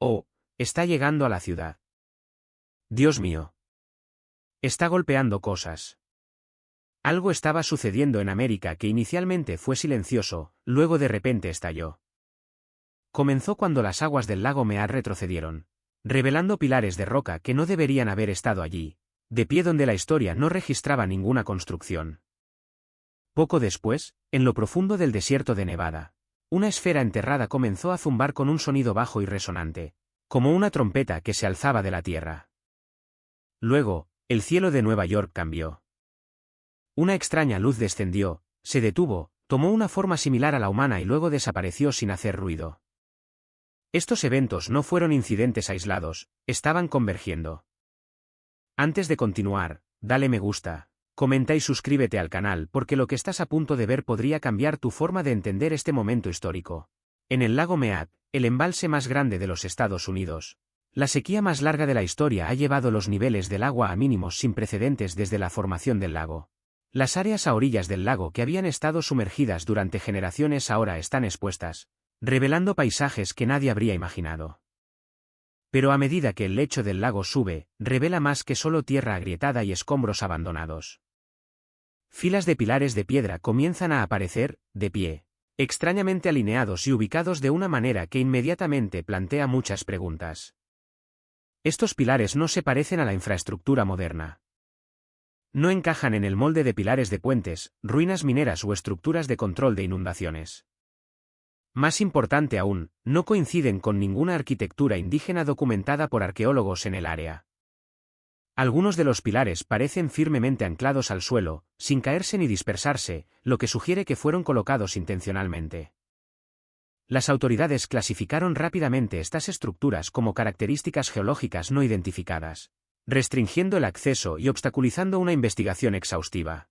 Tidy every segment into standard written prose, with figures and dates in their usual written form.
Oh, está llegando a la ciudad. Dios mío. Está golpeando cosas. Algo estaba sucediendo en América que inicialmente fue silencioso, luego de repente estalló. Comenzó cuando las aguas del lago Mead retrocedieron, revelando pilares de roca que no deberían haber estado allí, de pie donde la historia no registraba ninguna construcción. Poco después, en lo profundo del desierto de Nevada, una esfera enterrada comenzó a zumbar con un sonido bajo y resonante, como una trompeta que se alzaba de la tierra. Luego, el cielo de Nueva York cambió. Una extraña luz descendió, se detuvo, tomó una forma similar a la humana y luego desapareció sin hacer ruido. Estos eventos no fueron incidentes aislados, estaban convergiendo. Antes de continuar, dale me gusta, comenta y suscríbete al canal porque lo que estás a punto de ver podría cambiar tu forma de entender este momento histórico. En el lago Mead, el embalse más grande de los Estados Unidos, la sequía más larga de la historia ha llevado los niveles del agua a mínimos sin precedentes desde la formación del lago. Las áreas a orillas del lago que habían estado sumergidas durante generaciones ahora están expuestas, revelando paisajes que nadie habría imaginado. Pero a medida que el lecho del lago sube, revela más que solo tierra agrietada y escombros abandonados. Filas de pilares de piedra comienzan a aparecer, de pie, extrañamente alineados y ubicados de una manera que inmediatamente plantea muchas preguntas. Estos pilares no se parecen a la infraestructura moderna. No encajan en el molde de pilares de puentes, ruinas mineras o estructuras de control de inundaciones. Más importante aún, no coinciden con ninguna arquitectura indígena documentada por arqueólogos en el área. Algunos de los pilares parecen firmemente anclados al suelo, sin caerse ni dispersarse, lo que sugiere que fueron colocados intencionalmente. Las autoridades clasificaron rápidamente estas estructuras como características geológicas no identificadas, restringiendo el acceso y obstaculizando una investigación exhaustiva.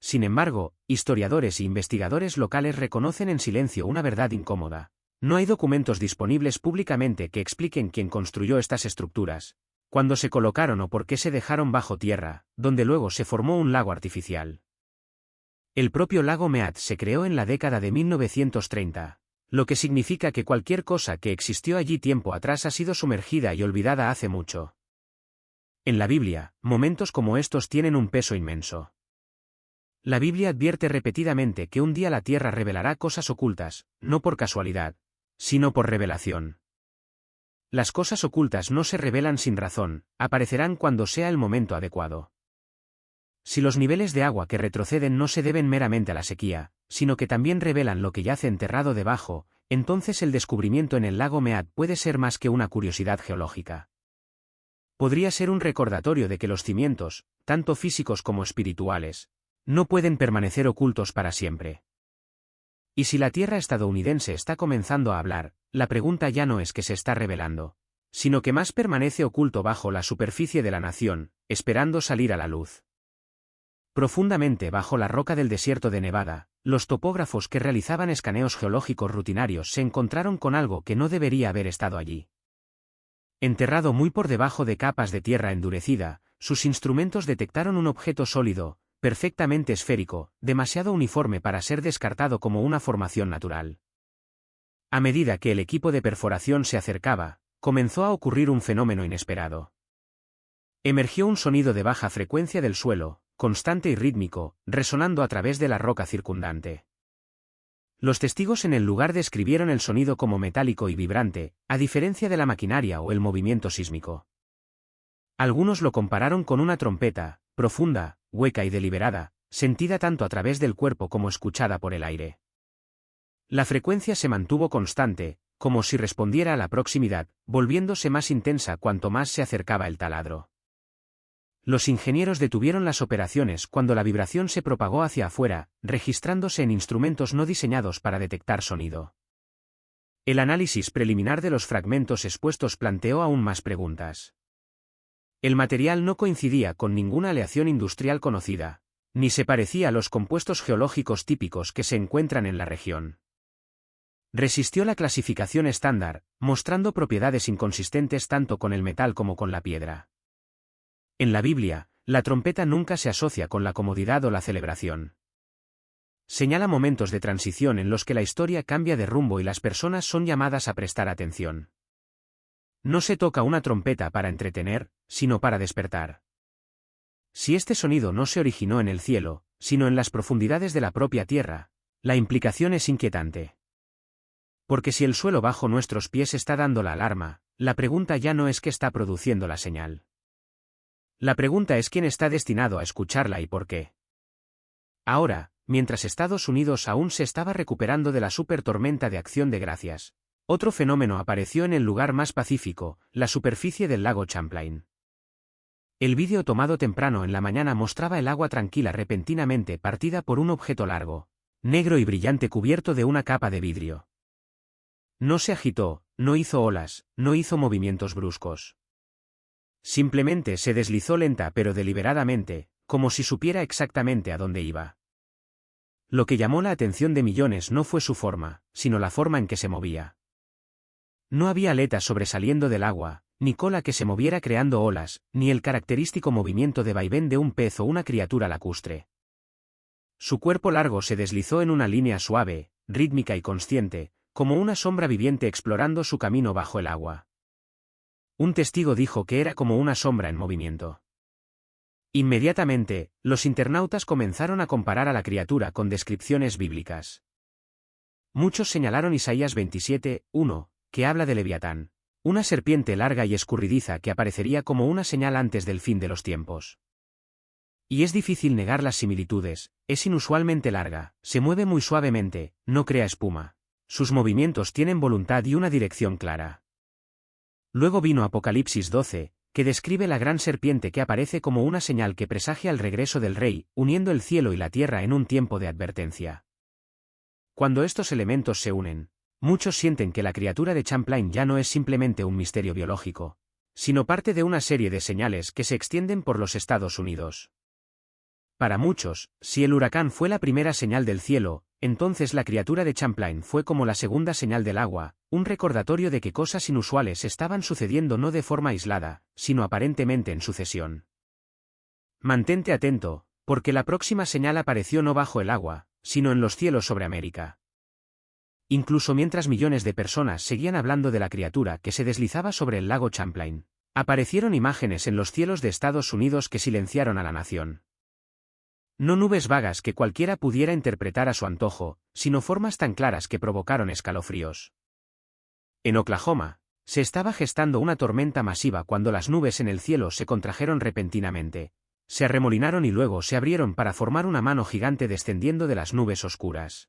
Sin embargo, historiadores e investigadores locales reconocen en silencio una verdad incómoda. No hay documentos disponibles públicamente que expliquen quién construyó estas estructuras, cuándo se colocaron o por qué se dejaron bajo tierra, donde luego se formó un lago artificial. El propio lago Mead se creó en la década de 1930, lo que significa que cualquier cosa que existió allí tiempo atrás ha sido sumergida y olvidada hace mucho. En la Biblia, momentos como estos tienen un peso inmenso. La Biblia advierte repetidamente que un día la tierra revelará cosas ocultas, no por casualidad, sino por revelación. Las cosas ocultas no se revelan sin razón, aparecerán cuando sea el momento adecuado. Si los niveles de agua que retroceden no se deben meramente a la sequía, sino que también revelan lo que yace enterrado debajo, entonces el descubrimiento en el lago Mead puede ser más que una curiosidad geológica. Podría ser un recordatorio de que los cimientos, tanto físicos como espirituales, no pueden permanecer ocultos para siempre. Y si la tierra estadounidense está comenzando a hablar, la pregunta ya no es que se está revelando, sino que más permanece oculto bajo la superficie de la nación, esperando salir a la luz. Profundamente bajo la roca del desierto de Nevada, los topógrafos que realizaban escaneos geológicos rutinarios se encontraron con algo que no debería haber estado allí. Enterrado muy por debajo de capas de tierra endurecida, sus instrumentos detectaron un objeto sólido, perfectamente esférico, demasiado uniforme para ser descartado como una formación natural. A medida que el equipo de perforación se acercaba, comenzó a ocurrir un fenómeno inesperado. Emergió un sonido de baja frecuencia del suelo, constante y rítmico, resonando a través de la roca circundante. Los testigos en el lugar describieron el sonido como metálico y vibrante, a diferencia de la maquinaria o el movimiento sísmico. Algunos lo compararon con una trompeta, profunda, hueca y deliberada, sentida tanto a través del cuerpo como escuchada por el aire. La frecuencia se mantuvo constante, como si respondiera a la proximidad, volviéndose más intensa cuanto más se acercaba el taladro. Los ingenieros detuvieron las operaciones cuando la vibración se propagó hacia afuera, registrándose en instrumentos no diseñados para detectar sonido. El análisis preliminar de los fragmentos expuestos planteó aún más preguntas. El material no coincidía con ninguna aleación industrial conocida, ni se parecía a los compuestos geológicos típicos que se encuentran en la región. Resistió la clasificación estándar, mostrando propiedades inconsistentes tanto con el metal como con la piedra. En la Biblia, la trompeta nunca se asocia con la comodidad o la celebración. Señala momentos de transición en los que la historia cambia de rumbo y las personas son llamadas a prestar atención. No se toca una trompeta para entretener, sino para despertar. Si este sonido no se originó en el cielo, sino en las profundidades de la propia tierra, la implicación es inquietante. Porque si el suelo bajo nuestros pies está dando la alarma, la pregunta ya no es qué está produciendo la señal. La pregunta es quién está destinado a escucharla y por qué. Ahora, mientras Estados Unidos aún se estaba recuperando de la supertormenta de Acción de Gracias, otro fenómeno apareció en el lugar más pacífico, la superficie del lago Champlain. El vídeo tomado temprano en la mañana mostraba el agua tranquila repentinamente partida por un objeto largo, negro y brillante cubierto de una capa de vidrio. No se agitó, no hizo olas, no hizo movimientos bruscos. Simplemente se deslizó lenta pero deliberadamente, como si supiera exactamente a dónde iba. Lo que llamó la atención de millones no fue su forma, sino la forma en que se movía. No había aletas sobresaliendo del agua, ni cola que se moviera creando olas, ni el característico movimiento de vaivén de un pez o una criatura lacustre. Su cuerpo largo se deslizó en una línea suave, rítmica y consciente, como una sombra viviente explorando su camino bajo el agua. Un testigo dijo que era como una sombra en movimiento. Inmediatamente, los internautas comenzaron a comparar a la criatura con descripciones bíblicas. Muchos señalaron Isaías 27:1, que habla de Leviatán, una serpiente larga y escurridiza que aparecería como una señal antes del fin de los tiempos. Y es difícil negar las similitudes, es inusualmente larga, se mueve muy suavemente, no crea espuma. Sus movimientos tienen voluntad y una dirección clara. Luego vino Apocalipsis 12, que describe la gran serpiente que aparece como una señal que presagia el regreso del Rey, uniendo el cielo y la tierra en un tiempo de advertencia. Cuando estos elementos se unen, muchos sienten que la criatura de Champlain ya no es simplemente un misterio biológico, sino parte de una serie de señales que se extienden por los Estados Unidos. Para muchos, si el huracán fue la primera señal del cielo, entonces la criatura de Champlain fue como la segunda señal del agua, un recordatorio de que cosas inusuales estaban sucediendo no de forma aislada, sino aparentemente en sucesión. Mantente atento, porque la próxima señal apareció no bajo el agua, sino en los cielos sobre América. Incluso mientras millones de personas seguían hablando de la criatura que se deslizaba sobre el lago Champlain, aparecieron imágenes en los cielos de Estados Unidos que silenciaron a la nación. No nubes vagas que cualquiera pudiera interpretar a su antojo, sino formas tan claras que provocaron escalofríos. En Oklahoma, se estaba gestando una tormenta masiva cuando las nubes en el cielo se contrajeron repentinamente, se arremolinaron y luego se abrieron para formar una mano gigante descendiendo de las nubes oscuras.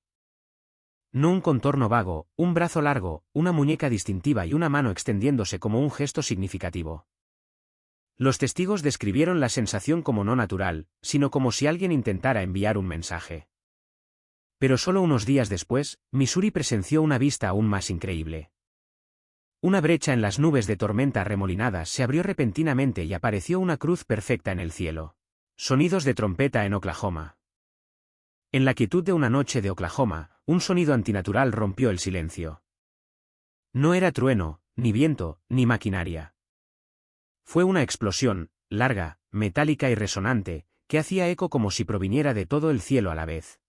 No un contorno vago, un brazo largo, una muñeca distintiva y una mano extendiéndose como un gesto significativo. Los testigos describieron la sensación como no natural, sino como si alguien intentara enviar un mensaje. Pero solo unos días después, Missouri presenció una vista aún más increíble. Una brecha en las nubes de tormenta arremolinadas se abrió repentinamente y apareció una cruz perfecta en el cielo. Sonidos de trompeta en Oklahoma. En la quietud de una noche de Oklahoma, un sonido antinatural rompió el silencio. No era trueno, ni viento, ni maquinaria. Fue una explosión, larga, metálica y resonante, que hacía eco como si proviniera de todo el cielo a la vez.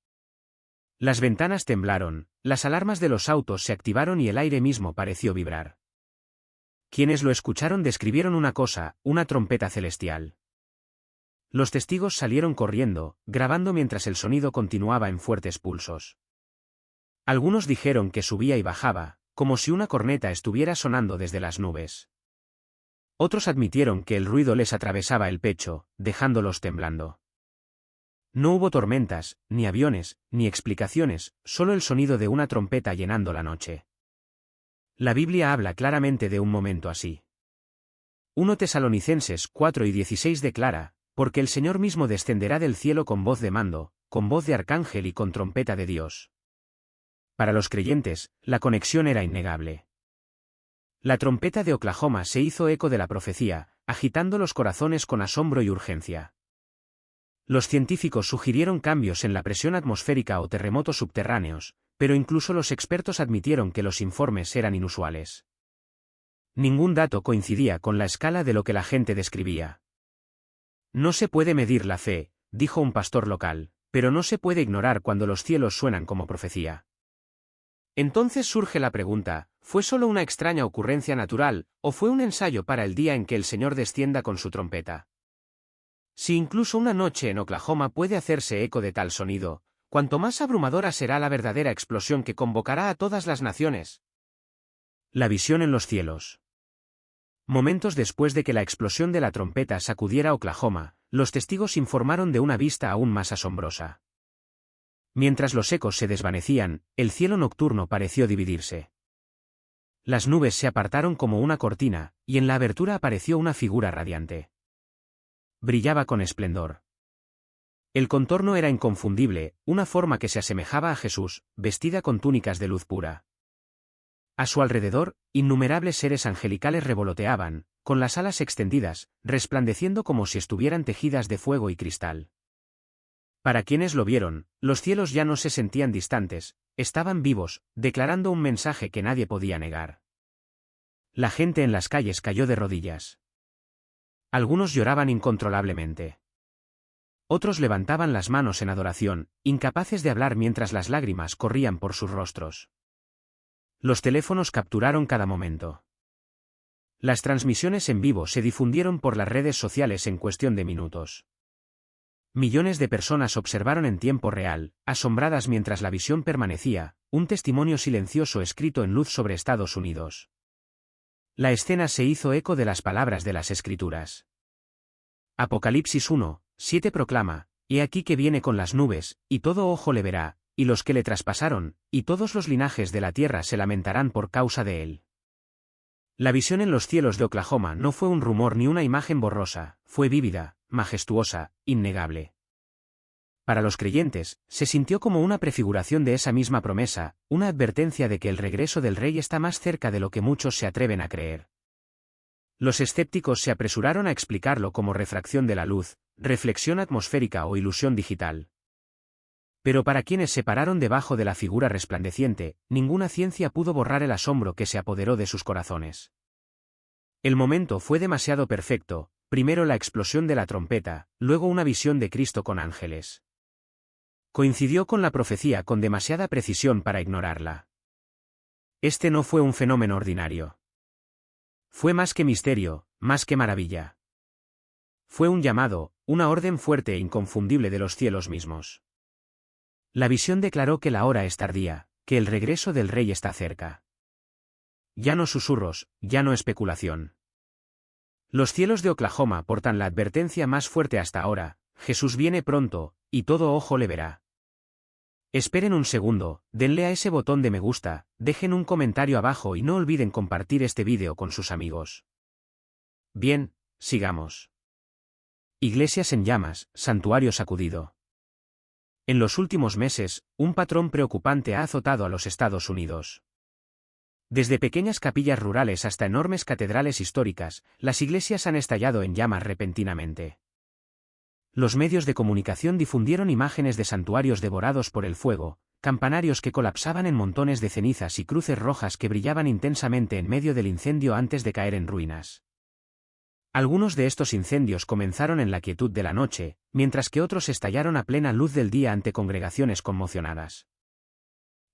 Las ventanas temblaron, las alarmas de los autos se activaron y el aire mismo pareció vibrar. Quienes lo escucharon describieron una cosa, una trompeta celestial. Los testigos salieron corriendo, grabando mientras el sonido continuaba en fuertes pulsos. Algunos dijeron que subía y bajaba, como si una corneta estuviera sonando desde las nubes. Otros admitieron que el ruido les atravesaba el pecho, dejándolos temblando. No hubo tormentas, ni aviones, ni explicaciones, solo el sonido de una trompeta llenando la noche. La Biblia habla claramente de un momento así. 1 Tesalonicenses 4:16 declara, porque el Señor mismo descenderá del cielo con voz de mando, con voz de arcángel y con trompeta de Dios. Para los creyentes, la conexión era innegable. La trompeta de Oklahoma se hizo eco de la profecía, agitando los corazones con asombro y urgencia. Los científicos sugirieron cambios en la presión atmosférica o terremotos subterráneos, pero incluso los expertos admitieron que los informes eran inusuales. Ningún dato coincidía con la escala de lo que la gente describía. No se puede medir la fe, dijo un pastor local, pero no se puede ignorar cuando los cielos suenan como profecía. Entonces surge la pregunta, ¿Fue solo una extraña ocurrencia natural, o fue un ensayo para el día en que el Señor descienda con su trompeta? Si incluso una noche en Oklahoma puede hacerse eco de tal sonido, cuanto más abrumadora será la verdadera explosión que convocará a todas las naciones. La visión en los cielos. Momentos después de que la explosión de la trompeta sacudiera Oklahoma, los testigos informaron de una vista aún más asombrosa. Mientras los ecos se desvanecían, el cielo nocturno pareció dividirse. Las nubes se apartaron como una cortina, y en la abertura apareció una figura radiante. Brillaba con esplendor. El contorno era inconfundible, una forma que se asemejaba a Jesús, vestida con túnicas de luz pura. A su alrededor, innumerables seres angelicales revoloteaban, con las alas extendidas, resplandeciendo como si estuvieran tejidas de fuego y cristal. Para quienes lo vieron, los cielos ya no se sentían distantes, estaban vivos, declarando un mensaje que nadie podía negar. La gente en las calles cayó de rodillas. Algunos lloraban incontrolablemente. Otros levantaban las manos en adoración, incapaces de hablar mientras las lágrimas corrían por sus rostros. Los teléfonos capturaron cada momento. Las transmisiones en vivo se difundieron por las redes sociales en cuestión de minutos. Millones de personas observaron en tiempo real, asombradas mientras la visión permanecía, un testimonio silencioso escrito en luz sobre Estados Unidos. La escena se hizo eco de las palabras de las Escrituras. Apocalipsis 1:7 proclama: He aquí que viene con las nubes, y todo ojo le verá, y los que le traspasaron, y todos los linajes de la tierra se lamentarán por causa de él. La visión en los cielos de Oklahoma no fue un rumor ni una imagen borrosa, fue vívida, majestuosa, innegable. Para los creyentes, se sintió como una prefiguración de esa misma promesa, una advertencia de que el regreso del Rey está más cerca de lo que muchos se atreven a creer. Los escépticos se apresuraron a explicarlo como refracción de la luz, reflexión atmosférica o ilusión digital. Pero para quienes se pararon debajo de la figura resplandeciente, ninguna ciencia pudo borrar el asombro que se apoderó de sus corazones. El momento fue demasiado perfecto, primero la explosión de la trompeta, luego una visión de Cristo con ángeles. Coincidió con la profecía con demasiada precisión para ignorarla. Este no fue un fenómeno ordinario. Fue más que misterio, más que maravilla. Fue un llamado, una orden fuerte e inconfundible de los cielos mismos. La visión declaró que la hora es tardía, que el regreso del Rey está cerca. Ya no susurros, ya no especulación. Los cielos de Oklahoma portan la advertencia más fuerte hasta ahora: Jesús viene pronto, y todo ojo le verá. Esperen un segundo, denle a ese botón de me gusta, dejen un comentario abajo y no olviden compartir este vídeo con sus amigos. Bien, sigamos. Iglesias en llamas, santuario sacudido. En los últimos meses, un patrón preocupante ha azotado a los Estados Unidos. Desde pequeñas capillas rurales hasta enormes catedrales históricas, las iglesias han estallado en llamas repentinamente. Los medios de comunicación difundieron imágenes de santuarios devorados por el fuego, campanarios que colapsaban en montones de cenizas y cruces rojas que brillaban intensamente en medio del incendio antes de caer en ruinas. Algunos de estos incendios comenzaron en la quietud de la noche, mientras que otros estallaron a plena luz del día ante congregaciones conmocionadas.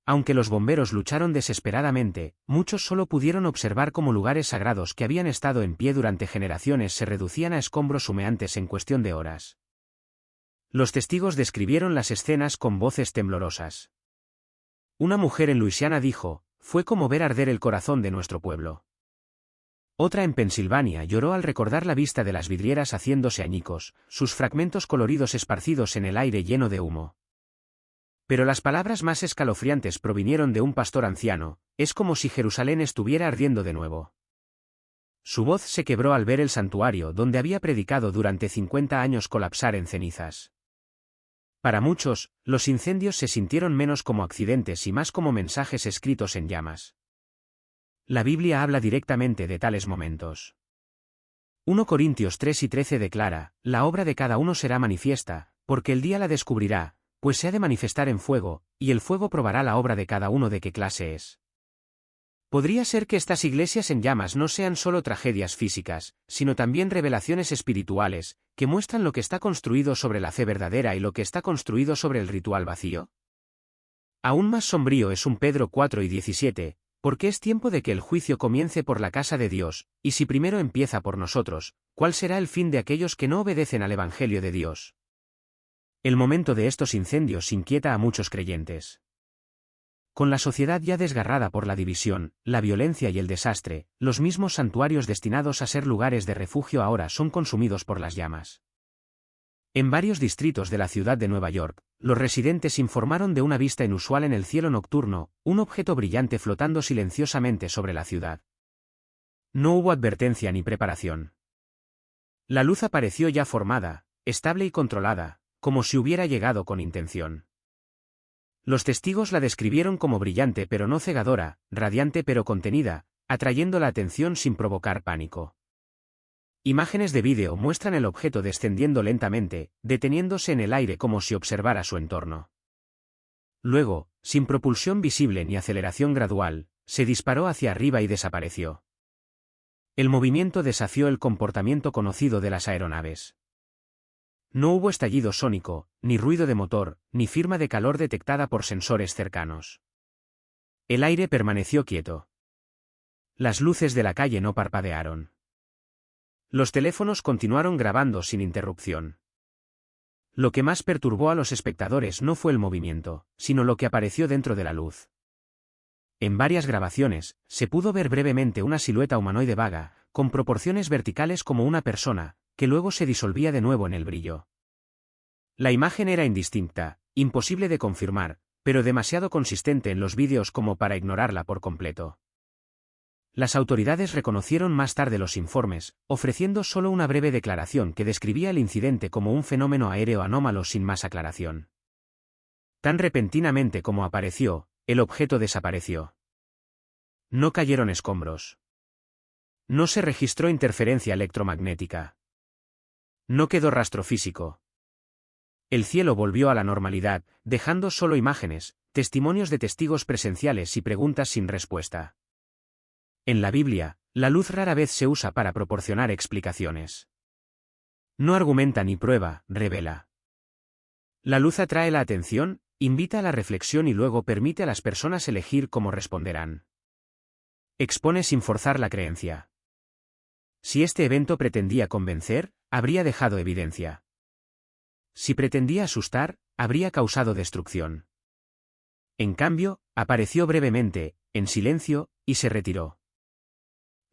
Aunque los bomberos lucharon desesperadamente, muchos solo pudieron observar cómo lugares sagrados que habían estado en pie durante generaciones se reducían a escombros humeantes en cuestión de horas. Los testigos describieron las escenas con voces temblorosas. Una mujer en Luisiana dijo: "Fue como ver arder el corazón de nuestro pueblo". Otra en Pensilvania lloró al recordar la vista de las vidrieras haciéndose añicos, sus fragmentos coloridos esparcidos en el aire lleno de humo. Pero las palabras más escalofriantes provinieron de un pastor anciano: "Es como si Jerusalén estuviera ardiendo de nuevo". Su voz se quebró al ver el santuario donde había predicado durante 50 años colapsar en cenizas. Para muchos, los incendios se sintieron menos como accidentes y más como mensajes escritos en llamas. La Biblia habla directamente de tales momentos. 1 Corintios 3:13 declara: "La obra de cada uno será manifiesta, porque el día la descubrirá, pues se ha de manifestar en fuego, y el fuego probará la obra de cada uno de qué clase es". Podría ser que estas iglesias en llamas no sean solo tragedias físicas, sino también revelaciones espirituales, que muestran lo que está construido sobre la fe verdadera y lo que está construido sobre el ritual vacío. Aún más sombrío es un Pedro 4:17, Porque es tiempo de que el juicio comience por la casa de Dios, y si primero empieza por nosotros, ¿cuál será el fin de aquellos que no obedecen al Evangelio de Dios? El momento de estos incendios inquieta a muchos creyentes. Con la sociedad ya desgarrada por la división, la violencia y el desastre, los mismos santuarios destinados a ser lugares de refugio ahora son consumidos por las llamas. En varios distritos de la ciudad de Nueva York, los residentes informaron de una vista inusual en el cielo nocturno, un objeto brillante flotando silenciosamente sobre la ciudad. No hubo advertencia ni preparación. La luz apareció ya formada, estable y controlada, como si hubiera llegado con intención. Los testigos la describieron como brillante pero no cegadora, radiante pero contenida, atrayendo la atención sin provocar pánico. Imágenes de vídeo muestran el objeto descendiendo lentamente, deteniéndose en el aire como si observara su entorno. Luego, sin propulsión visible ni aceleración gradual, se disparó hacia arriba y desapareció. El movimiento desafió el comportamiento conocido de las aeronaves. No hubo estallido sónico, ni ruido de motor, ni firma de calor detectada por sensores cercanos. El aire permaneció quieto. Las luces de la calle no parpadearon. Los teléfonos continuaron grabando sin interrupción. Lo que más perturbó a los espectadores no fue el movimiento, sino lo que apareció dentro de la luz. En varias grabaciones, se pudo ver brevemente una silueta humanoide vaga, con proporciones verticales como una persona, que luego se disolvía de nuevo en el brillo. La imagen era indistinta, imposible de confirmar, pero demasiado consistente en los vídeos como para ignorarla por completo. Las autoridades reconocieron más tarde los informes, ofreciendo solo una breve declaración que describía el incidente como un fenómeno aéreo anómalo sin más aclaración. Tan repentinamente como apareció, el objeto desapareció. No cayeron escombros. No se registró interferencia electromagnética. No quedó rastro físico. El cielo volvió a la normalidad, dejando solo imágenes, testimonios de testigos presenciales y preguntas sin respuesta. En la Biblia, la luz rara vez se usa para proporcionar explicaciones. No argumenta ni prueba, revela. La luz atrae la atención, invita a la reflexión y luego permite a las personas elegir cómo responderán. Expone sin forzar la creencia. Si este evento pretendía convencer, habría dejado evidencia. Si pretendía asustar, habría causado destrucción. En cambio, apareció brevemente, en silencio, y se retiró.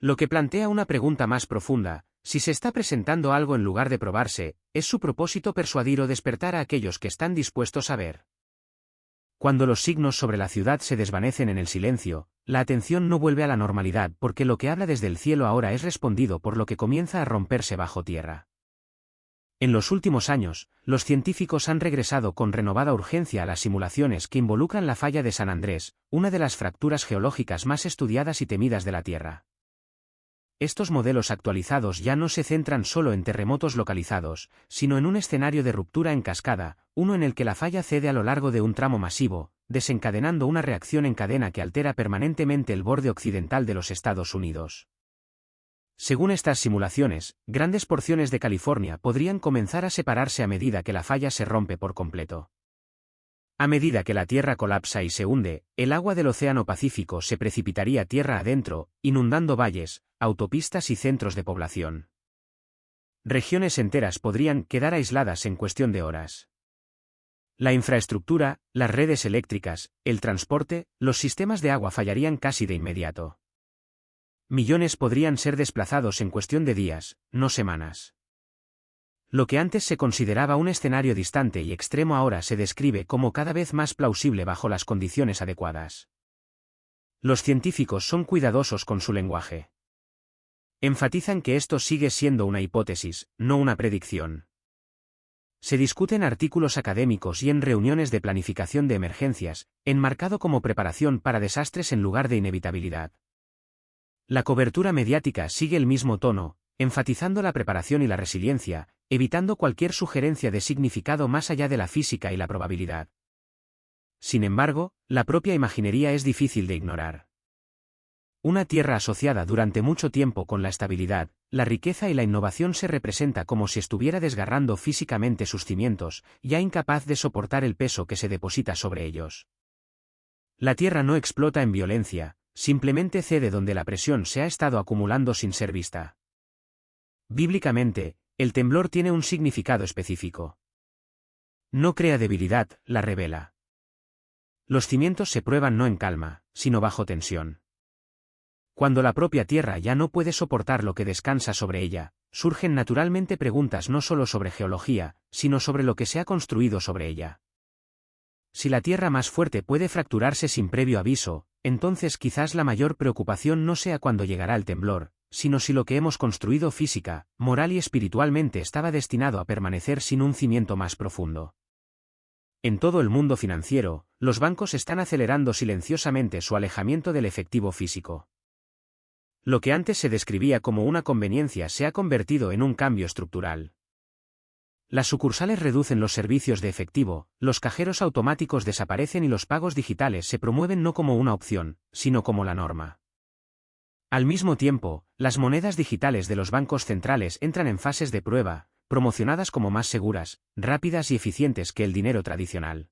Lo que plantea una pregunta más profunda: si se está presentando algo en lugar de probarse, ¿es su propósito persuadir o despertar a aquellos que están dispuestos a ver? Cuando los signos sobre la ciudad se desvanecen en el silencio, la atención no vuelve a la normalidad porque lo que habla desde el cielo ahora es respondido por lo que comienza a romperse bajo tierra. En los últimos años, los científicos han regresado con renovada urgencia a las simulaciones que involucran la falla de San Andrés, una de las fracturas geológicas más estudiadas y temidas de la Tierra. Estos modelos actualizados ya no se centran solo en terremotos localizados, sino en un escenario de ruptura en cascada, uno en el que la falla cede a lo largo de un tramo masivo, desencadenando una reacción en cadena que altera permanentemente el borde occidental de los Estados Unidos. Según estas simulaciones, grandes porciones de California podrían comenzar a separarse a medida que la falla se rompe por completo. A medida que la Tierra colapsa y se hunde, el agua del Océano Pacífico se precipitaría tierra adentro, inundando valles, autopistas y centros de población. Regiones enteras podrían quedar aisladas en cuestión de horas. La infraestructura, las redes eléctricas, el transporte, los sistemas de agua fallarían casi de inmediato. Millones podrían ser desplazados en cuestión de días, no semanas. Lo que antes se consideraba un escenario distante y extremo ahora se describe como cada vez más plausible bajo las condiciones adecuadas. Los científicos son cuidadosos con su lenguaje. Enfatizan que esto sigue siendo una hipótesis, no una predicción. Se discuten artículos académicos y en reuniones de planificación de emergencias, enmarcado como preparación para desastres en lugar de inevitabilidad. La cobertura mediática sigue el mismo tono, enfatizando la preparación y la resiliencia, evitando cualquier sugerencia de significado más allá de la física y la probabilidad. Sin embargo, la propia imaginería es difícil de ignorar. Una tierra asociada durante mucho tiempo con la estabilidad, la riqueza y la innovación se representa como si estuviera desgarrando físicamente sus cimientos, ya incapaz de soportar el peso que se deposita sobre ellos. La tierra no explota en violencia, simplemente cede donde la presión se ha estado acumulando sin ser vista. Bíblicamente, el temblor tiene un significado específico. No crea debilidad, la revela. Los cimientos se prueban no en calma, sino bajo tensión. Cuando la propia tierra ya no puede soportar lo que descansa sobre ella, surgen naturalmente preguntas no solo sobre geología, sino sobre lo que se ha construido sobre ella. Si la tierra más fuerte puede fracturarse sin previo aviso, entonces quizás la mayor preocupación no sea cuándo llegará el temblor, sino si lo que hemos construido física, moral y espiritualmente estaba destinado a permanecer sin un cimiento más profundo. En todo el mundo financiero, los bancos están acelerando silenciosamente su alejamiento del efectivo físico. Lo que antes se describía como una conveniencia se ha convertido en un cambio estructural. Las sucursales reducen los servicios de efectivo, los cajeros automáticos desaparecen y los pagos digitales se promueven no como una opción, sino como la norma. Al mismo tiempo, las monedas digitales de los bancos centrales entran en fases de prueba, promocionadas como más seguras, rápidas y eficientes que el dinero tradicional.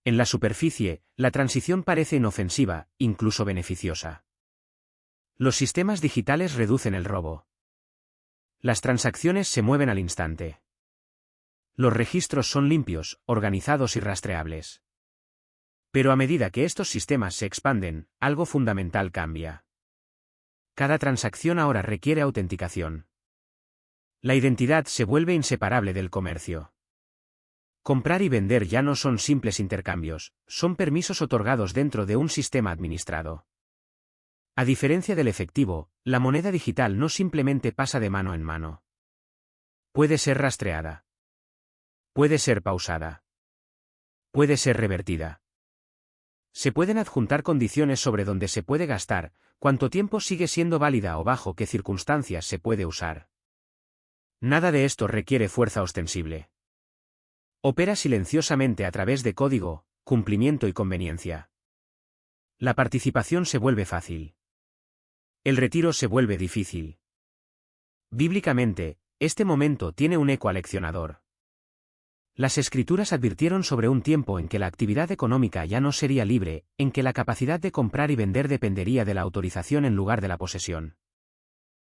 En la superficie, la transición parece inofensiva, incluso beneficiosa. Los sistemas digitales reducen el robo. Las transacciones se mueven al instante. Los registros son limpios, organizados y rastreables. Pero a medida que estos sistemas se expanden, algo fundamental cambia. Cada transacción ahora requiere autenticación. La identidad se vuelve inseparable del comercio. Comprar y vender ya no son simples intercambios, son permisos otorgados dentro de un sistema administrado. A diferencia del efectivo, la moneda digital no simplemente pasa de mano en mano. Puede ser rastreada. Puede ser pausada. Puede ser revertida. Se pueden adjuntar condiciones sobre dónde se puede gastar, cuánto tiempo sigue siendo válida o bajo qué circunstancias se puede usar. Nada de esto requiere fuerza ostensible. Opera silenciosamente a través de código, cumplimiento y conveniencia. La participación se vuelve fácil. El retiro se vuelve difícil. Bíblicamente, este momento tiene un eco aleccionador. Las Escrituras advirtieron sobre un tiempo en que la actividad económica ya no sería libre, en que la capacidad de comprar y vender dependería de la autorización en lugar de la posesión.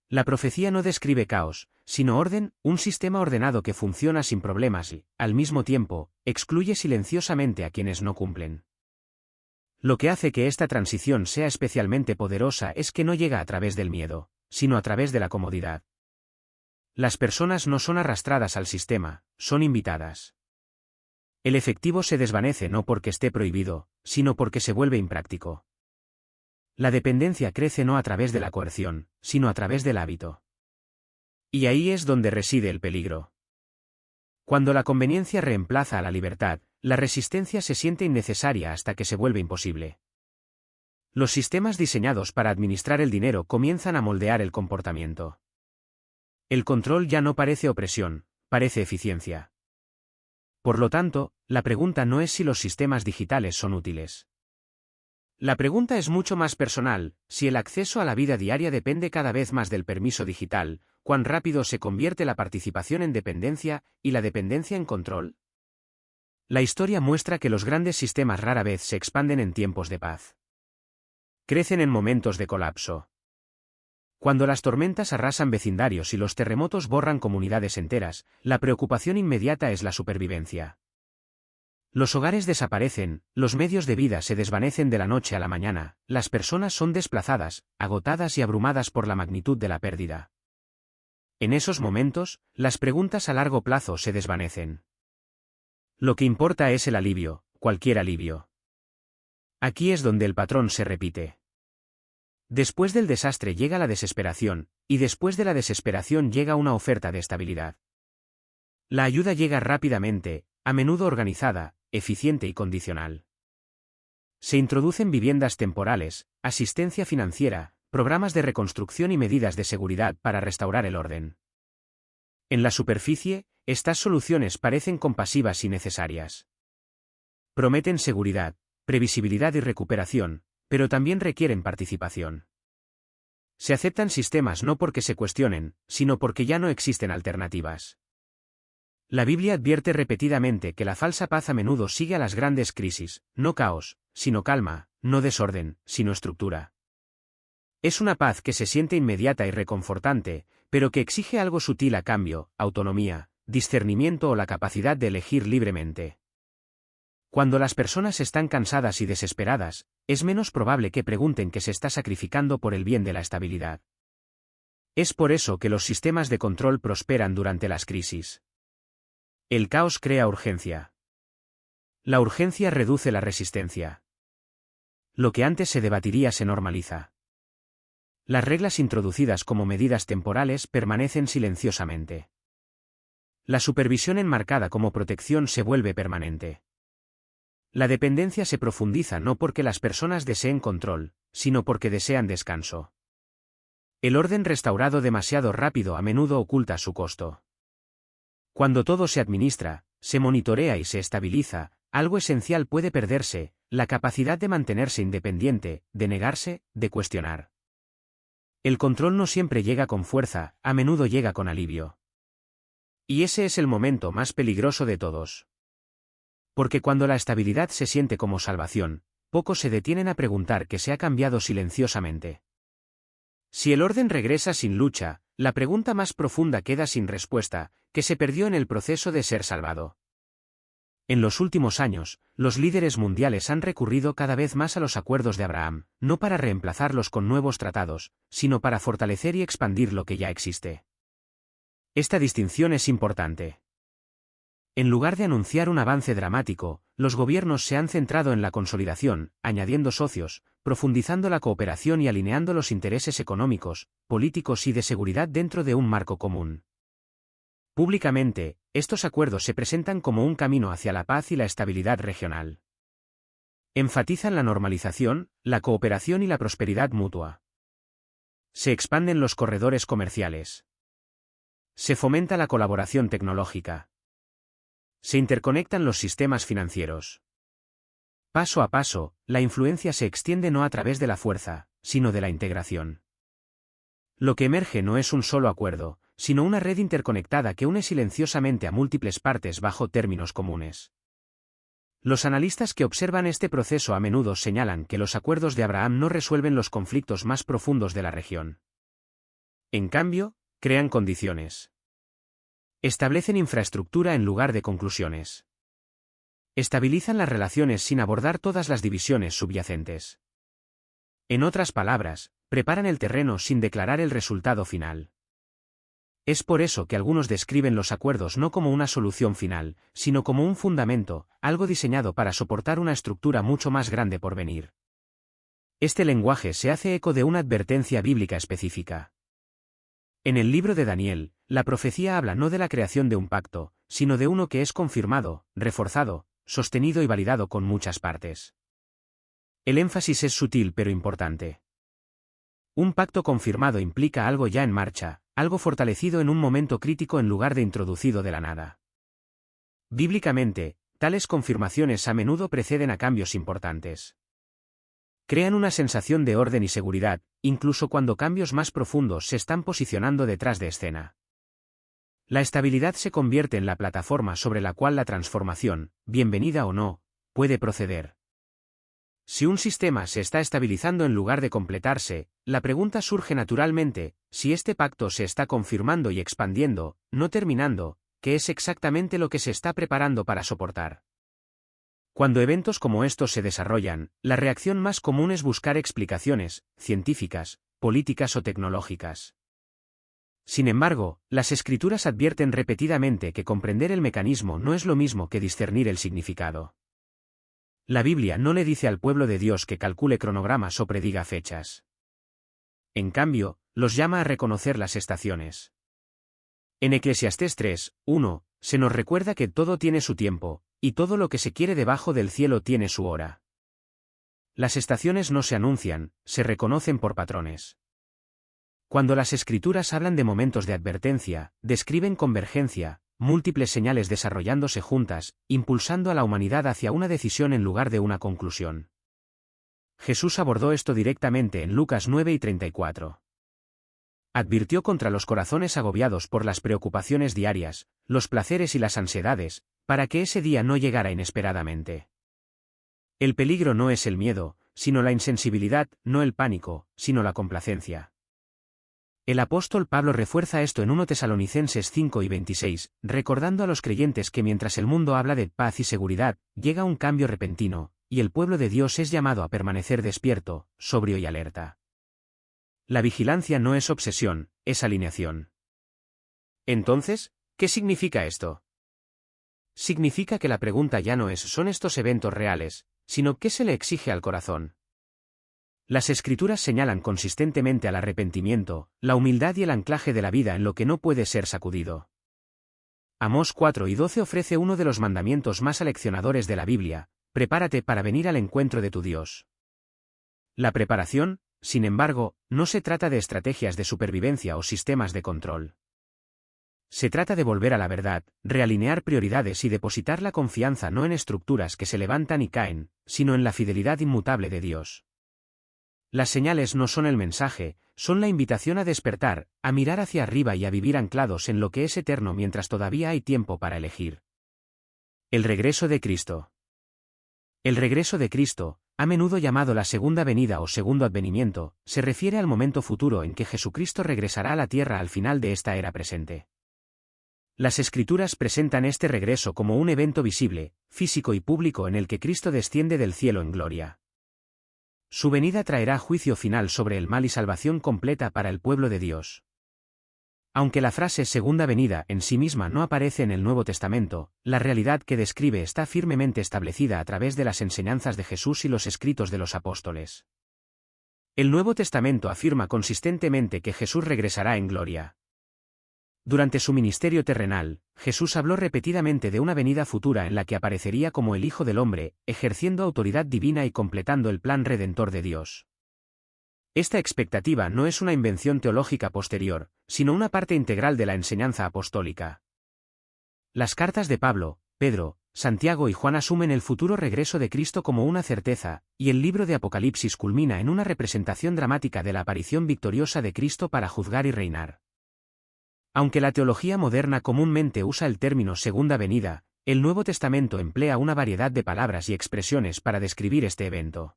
La profecía no describe caos, sino orden, un sistema ordenado que funciona sin problemas y, al mismo tiempo, excluye silenciosamente a quienes no cumplen. Lo que hace que esta transición sea especialmente poderosa es que no llega a través del miedo, sino a través de la comodidad. Las personas no son arrastradas al sistema, son invitadas. El efectivo se desvanece no porque esté prohibido, sino porque se vuelve impráctico. La dependencia crece no a través de la coerción, sino a través del hábito. Y ahí es donde reside el peligro. Cuando la conveniencia reemplaza a la libertad, la resistencia se siente innecesaria hasta que se vuelve imposible. Los sistemas diseñados para administrar el dinero comienzan a moldear el comportamiento. El control ya no parece opresión, parece eficiencia. Por lo tanto, la pregunta no es si los sistemas digitales son útiles. La pregunta es mucho más personal: si el acceso a la vida diaria depende cada vez más del permiso digital, ¿cuán rápido se convierte la participación en dependencia y la dependencia en control? La historia muestra que los grandes sistemas rara vez se expanden en tiempos de paz. Crecen en momentos de colapso. Cuando las tormentas arrasan vecindarios y los terremotos borran comunidades enteras, la preocupación inmediata es la supervivencia. Los hogares desaparecen, los medios de vida se desvanecen de la noche a la mañana, las personas son desplazadas, agotadas y abrumadas por la magnitud de la pérdida. En esos momentos, las preguntas a largo plazo se desvanecen. Lo que importa es el alivio, cualquier alivio. Aquí es donde el patrón se repite. Después del desastre llega la desesperación, y después de la desesperación llega una oferta de estabilidad. La ayuda llega rápidamente, a menudo organizada, eficiente y condicional. Se introducen viviendas temporales, asistencia financiera, programas de reconstrucción y medidas de seguridad para restaurar el orden. En la superficie, estas soluciones parecen compasivas y necesarias. Prometen seguridad, previsibilidad y recuperación, pero también requieren participación. Se aceptan sistemas no porque se cuestionen, sino porque ya no existen alternativas. La Biblia advierte repetidamente que la falsa paz a menudo sigue a las grandes crisis, no caos, sino calma, no desorden, sino estructura. Es una paz que se siente inmediata y reconfortante, pero que exige algo sutil a cambio: autonomía, discernimiento o la capacidad de elegir libremente. Cuando las personas están cansadas y desesperadas, es menos probable que pregunten qué se está sacrificando por el bien de la estabilidad. Es por eso que los sistemas de control prosperan durante las crisis. El caos crea urgencia. La urgencia reduce la resistencia. Lo que antes se debatiría se normaliza. Las reglas introducidas como medidas temporales permanecen silenciosamente. La supervisión enmarcada como protección se vuelve permanente. La dependencia se profundiza no porque las personas deseen control, sino porque desean descanso. El orden restaurado demasiado rápido a menudo oculta su costo. Cuando todo se administra, se monitorea y se estabiliza, algo esencial puede perderse: la capacidad de mantenerse independiente, de negarse, de cuestionar. El control no siempre llega con fuerza, a menudo llega con alivio. Y ese es el momento más peligroso de todos. Porque cuando la estabilidad se siente como salvación, pocos se detienen a preguntar qué se ha cambiado silenciosamente. Si el orden regresa sin lucha, la pregunta más profunda queda sin respuesta: ¿qué se perdió en el proceso de ser salvado? En los últimos años, los líderes mundiales han recurrido cada vez más a los acuerdos de Abraham, no para reemplazarlos con nuevos tratados, sino para fortalecer y expandir lo que ya existe. Esta distinción es importante. En lugar de anunciar un avance dramático, los gobiernos se han centrado en la consolidación, añadiendo socios, profundizando la cooperación y alineando los intereses económicos, políticos y de seguridad dentro de un marco común. Públicamente, estos acuerdos se presentan como un camino hacia la paz y la estabilidad regional. Enfatizan la normalización, la cooperación y la prosperidad mutua. Se expanden los corredores comerciales. Se fomenta la colaboración tecnológica. Se interconectan los sistemas financieros. Paso a paso, la influencia se extiende no a través de la fuerza, sino de la integración. Lo que emerge no es un solo acuerdo, sino una red interconectada que une silenciosamente a múltiples partes bajo términos comunes. Los analistas que observan este proceso a menudo señalan que los acuerdos de Abraham no resuelven los conflictos más profundos de la región. En cambio, crean condiciones. Establecen infraestructura en lugar de conclusiones. Estabilizan las relaciones sin abordar todas las divisiones subyacentes. En otras palabras, preparan el terreno sin declarar el resultado final. Es por eso que algunos describen los acuerdos no como una solución final, sino como un fundamento, algo diseñado para soportar una estructura mucho más grande por venir. Este lenguaje se hace eco de una advertencia bíblica específica. En el libro de Daniel, la profecía habla no de la creación de un pacto, sino de uno que es confirmado, reforzado, sostenido y validado con muchas partes. El énfasis es sutil pero importante. Un pacto confirmado implica algo ya en marcha, algo fortalecido en un momento crítico en lugar de introducido de la nada. Bíblicamente, tales confirmaciones a menudo preceden a cambios importantes. Crean una sensación de orden y seguridad, incluso cuando cambios más profundos se están posicionando detrás de escena. La estabilidad se convierte en la plataforma sobre la cual la transformación, bienvenida o no, puede proceder. Si un sistema se está estabilizando en lugar de completarse, la pregunta surge naturalmente: si este pacto se está confirmando y expandiendo, no terminando, ¿qué es exactamente lo que se está preparando para soportar? Cuando eventos como estos se desarrollan, la reacción más común es buscar explicaciones, científicas, políticas o tecnológicas. Sin embargo, las Escrituras advierten repetidamente que comprender el mecanismo no es lo mismo que discernir el significado. La Biblia no le dice al pueblo de Dios que calcule cronogramas o prediga fechas. En cambio, los llama a reconocer las estaciones. En Eclesiastés 3:1, se nos recuerda que todo tiene su tiempo, y todo lo que se quiere debajo del cielo tiene su hora. Las estaciones no se anuncian, se reconocen por patrones. Cuando las Escrituras hablan de momentos de advertencia, describen convergencia, múltiples señales desarrollándose juntas, impulsando a la humanidad hacia una decisión en lugar de una conclusión. Jesús abordó esto directamente en Lucas 9:34. Advirtió contra los corazones agobiados por las preocupaciones diarias, los placeres y las ansiedades, para que ese día no llegara inesperadamente. El peligro no es el miedo, sino la insensibilidad, no el pánico, sino la complacencia. El apóstol Pablo refuerza esto en 1 Tesalonicenses 5:26, recordando a los creyentes que mientras el mundo habla de paz y seguridad, llega un cambio repentino, y el pueblo de Dios es llamado a permanecer despierto, sobrio y alerta. La vigilancia no es obsesión, es alineación. Entonces, ¿qué significa esto? Significa que la pregunta ya no es ¿son estos eventos reales?, sino ¿qué se le exige al corazón? Las Escrituras señalan consistentemente al arrepentimiento, la humildad y el anclaje de la vida en lo que no puede ser sacudido. Amós 4:12 ofrece uno de los mandamientos más aleccionadores de la Biblia: prepárate para venir al encuentro de tu Dios. La preparación, sin embargo, no se trata de estrategias de supervivencia o sistemas de control. Se trata de volver a la verdad, realinear prioridades y depositar la confianza no en estructuras que se levantan y caen, sino en la fidelidad inmutable de Dios. Las señales no son el mensaje, son la invitación a despertar, a mirar hacia arriba y a vivir anclados en lo que es eterno mientras todavía hay tiempo para elegir. El regreso de Cristo. El regreso de Cristo, a menudo llamado la segunda venida o segundo advenimiento, se refiere al momento futuro en que Jesucristo regresará a la tierra al final de esta era presente. Las Escrituras presentan este regreso como un evento visible, físico y público en el que Cristo desciende del cielo en gloria. Su venida traerá juicio final sobre el mal y salvación completa para el pueblo de Dios. Aunque la frase segunda venida en sí misma no aparece en el Nuevo Testamento, la realidad que describe está firmemente establecida a través de las enseñanzas de Jesús y los escritos de los apóstoles. El Nuevo Testamento afirma consistentemente que Jesús regresará en gloria. Durante su ministerio terrenal, Jesús habló repetidamente de una venida futura en la que aparecería como el Hijo del Hombre, ejerciendo autoridad divina y completando el plan redentor de Dios. Esta expectativa no es una invención teológica posterior, sino una parte integral de la enseñanza apostólica. Las cartas de Pablo, Pedro, Santiago y Juan asumen el futuro regreso de Cristo como una certeza, y el libro de Apocalipsis culmina en una representación dramática de la aparición victoriosa de Cristo para juzgar y reinar. Aunque la teología moderna comúnmente usa el término segunda venida, el Nuevo Testamento emplea una variedad de palabras y expresiones para describir este evento.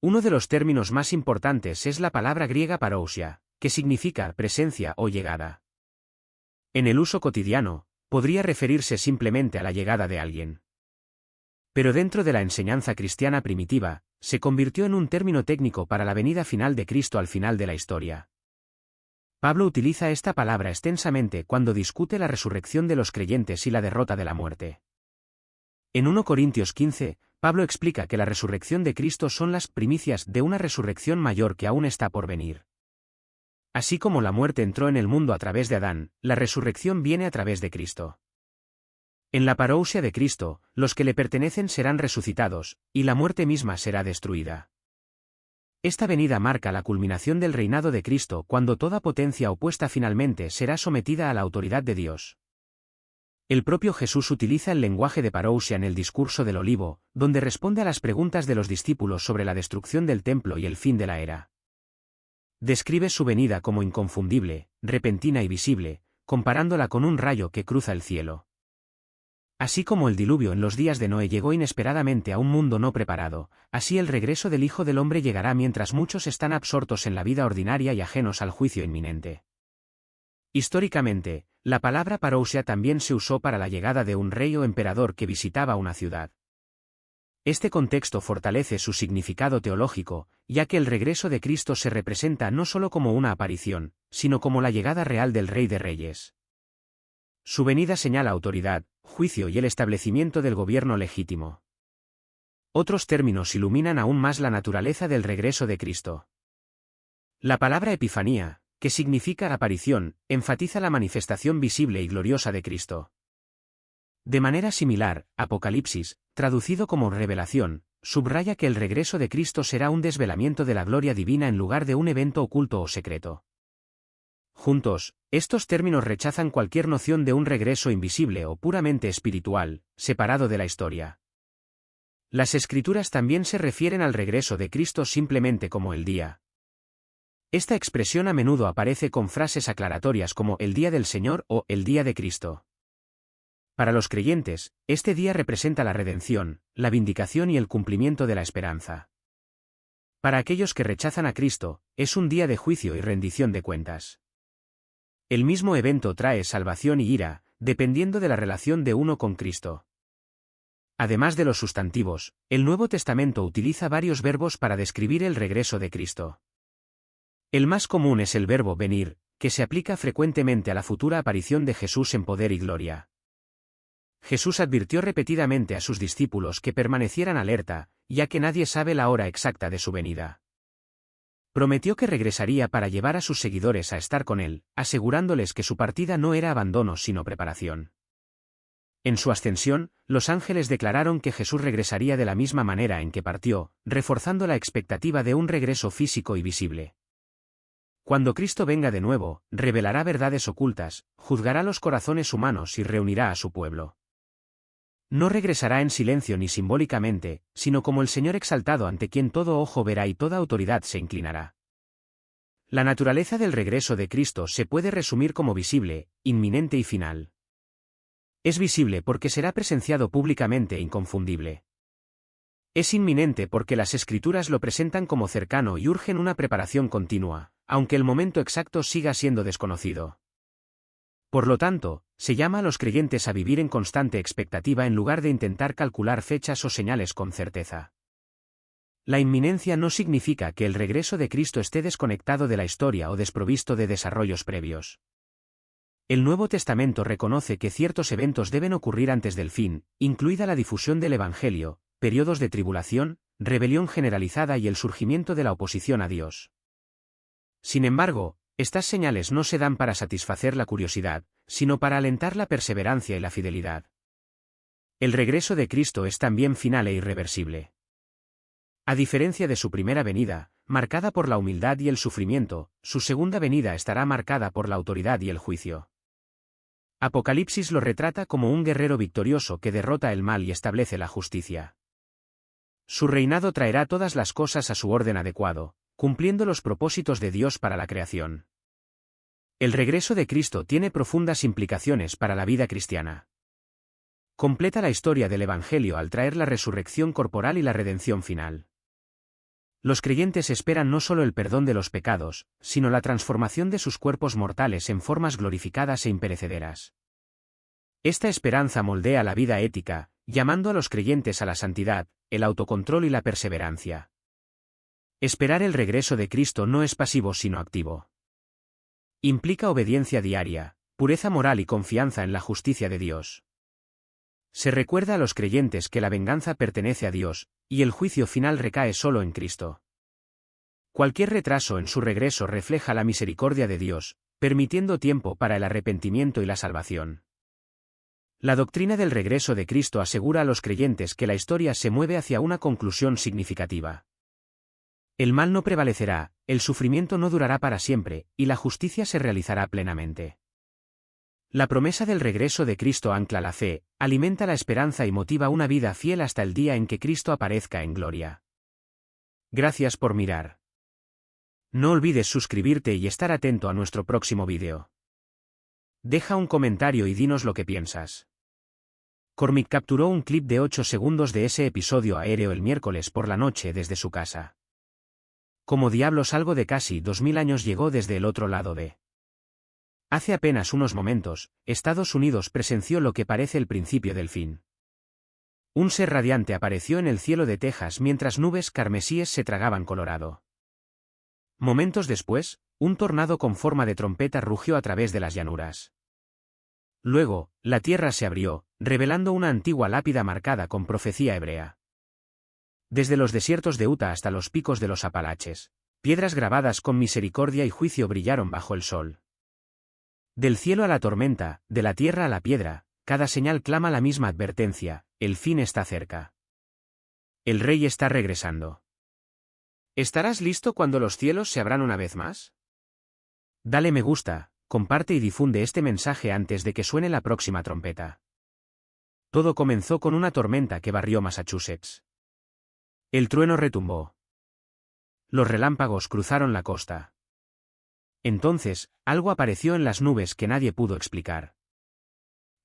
Uno de los términos más importantes es la palabra griega parousia, que significa presencia o llegada. En el uso cotidiano, podría referirse simplemente a la llegada de alguien. Pero dentro de la enseñanza cristiana primitiva, se convirtió en un término técnico para la venida final de Cristo al final de la historia. Pablo utiliza esta palabra extensamente cuando discute la resurrección de los creyentes y la derrota de la muerte. En 1 Corintios 15, Pablo explica que la resurrección de Cristo son las primicias de una resurrección mayor que aún está por venir. Así como la muerte entró en el mundo a través de Adán, la resurrección viene a través de Cristo. En la parousia de Cristo, los que le pertenecen serán resucitados, y la muerte misma será destruida. Esta venida marca la culminación del reinado de Cristo cuando toda potencia opuesta finalmente será sometida a la autoridad de Dios. El propio Jesús utiliza el lenguaje de parousia en el discurso del Olivo, donde responde a las preguntas de los discípulos sobre la destrucción del templo y el fin de la era. Describe su venida como inconfundible, repentina y visible, comparándola con un rayo que cruza el cielo. Así como el diluvio en los días de Noé llegó inesperadamente a un mundo no preparado, así el regreso del Hijo del Hombre llegará mientras muchos están absortos en la vida ordinaria y ajenos al juicio inminente. Históricamente, la palabra parousia también se usó para la llegada de un rey o emperador que visitaba una ciudad. Este contexto fortalece su significado teológico, ya que el regreso de Cristo se representa no solo como una aparición, sino como la llegada real del Rey de Reyes. Su venida señala autoridad, juicio y el establecimiento del gobierno legítimo. Otros términos iluminan aún más la naturaleza del regreso de Cristo. La palabra epifanía, que significa aparición, enfatiza la manifestación visible y gloriosa de Cristo. De manera similar, Apocalipsis, traducido como revelación, subraya que el regreso de Cristo será un desvelamiento de la gloria divina en lugar de un evento oculto o secreto. Juntos, estos términos rechazan cualquier noción de un regreso invisible o puramente espiritual, separado de la historia. Las Escrituras también se refieren al regreso de Cristo simplemente como el día. Esta expresión a menudo aparece con frases aclaratorias como el día del Señor o el día de Cristo. Para los creyentes, este día representa la redención, la vindicación y el cumplimiento de la esperanza. Para aquellos que rechazan a Cristo, es un día de juicio y rendición de cuentas. El mismo evento trae salvación y ira, dependiendo de la relación de uno con Cristo. Además de los sustantivos, el Nuevo Testamento utiliza varios verbos para describir el regreso de Cristo. El más común es el verbo venir, que se aplica frecuentemente a la futura aparición de Jesús en poder y gloria. Jesús advirtió repetidamente a sus discípulos que permanecieran alerta, ya que nadie sabe la hora exacta de su venida. Prometió que regresaría para llevar a sus seguidores a estar con él, asegurándoles que su partida no era abandono sino preparación. En su ascensión, los ángeles declararon que Jesús regresaría de la misma manera en que partió, reforzando la expectativa de un regreso físico y visible. Cuando Cristo venga de nuevo, revelará verdades ocultas, juzgará los corazones humanos y reunirá a su pueblo. No regresará en silencio ni simbólicamente, sino como el Señor exaltado ante quien todo ojo verá y toda autoridad se inclinará. La naturaleza del regreso de Cristo se puede resumir como visible, inminente y final. Es visible porque será presenciado públicamente e inconfundible. Es inminente porque las Escrituras lo presentan como cercano y urgen una preparación continua, aunque el momento exacto siga siendo desconocido. Por lo tanto, se llama a los creyentes a vivir en constante expectativa en lugar de intentar calcular fechas o señales con certeza. La inminencia no significa que el regreso de Cristo esté desconectado de la historia o desprovisto de desarrollos previos. El Nuevo Testamento reconoce que ciertos eventos deben ocurrir antes del fin, incluida la difusión del Evangelio, periodos de tribulación, rebelión generalizada y el surgimiento de la oposición a Dios. Sin embargo, estas señales no se dan para satisfacer la curiosidad, sino para alentar la perseverancia y la fidelidad. El regreso de Cristo es también final e irreversible. A diferencia de su primera venida, marcada por la humildad y el sufrimiento, su segunda venida estará marcada por la autoridad y el juicio. Apocalipsis lo retrata como un guerrero victorioso que derrota el mal y establece la justicia. Su reinado traerá todas las cosas a su orden adecuado, cumpliendo los propósitos de Dios para la creación. El regreso de Cristo tiene profundas implicaciones para la vida cristiana. Completa la historia del Evangelio al traer la resurrección corporal y la redención final. Los creyentes esperan no solo el perdón de los pecados, sino la transformación de sus cuerpos mortales en formas glorificadas e imperecederas. Esta esperanza moldea la vida ética, llamando a los creyentes a la santidad, el autocontrol y la perseverancia. Esperar el regreso de Cristo no es pasivo sino activo. Implica obediencia diaria, pureza moral y confianza en la justicia de Dios. Se recuerda a los creyentes que la venganza pertenece a Dios, y el juicio final recae solo en Cristo. Cualquier retraso en su regreso refleja la misericordia de Dios, permitiendo tiempo para el arrepentimiento y la salvación. La doctrina del regreso de Cristo asegura a los creyentes que la historia se mueve hacia una conclusión significativa. El mal no prevalecerá, el sufrimiento no durará para siempre, y la justicia se realizará plenamente. La promesa del regreso de Cristo ancla la fe, alimenta la esperanza y motiva una vida fiel hasta el día en que Cristo aparezca en gloria. Gracias por mirar. No olvides suscribirte y estar atento a nuestro próximo vídeo. Deja un comentario y dinos lo que piensas. Cormick capturó un clip de 8 segundos de ese episodio aéreo el miércoles por la noche desde su casa. Como diablos algo de casi 2000 años llegó desde el otro lado de. Hace apenas unos momentos, Estados Unidos presenció lo que parece el principio del fin. Un ser radiante apareció en el cielo de Texas mientras nubes carmesíes se tragaban Colorado. Momentos después, un tornado con forma de trompeta rugió a través de las llanuras. Luego, la tierra se abrió, revelando una antigua lápida marcada con profecía hebrea. Desde los desiertos de Utah hasta los picos de los Apalaches, piedras grabadas con misericordia y juicio brillaron bajo el sol. Del cielo a la tormenta, de la tierra a la piedra, cada señal clama la misma advertencia: el fin está cerca. El rey está regresando. ¿Estarás listo cuando los cielos se abran una vez más? Dale me gusta, comparte y difunde este mensaje antes de que suene la próxima trompeta. Todo comenzó con una tormenta que barrió Massachusetts. El trueno retumbó. Los relámpagos cruzaron la costa. Entonces, algo apareció en las nubes que nadie pudo explicar.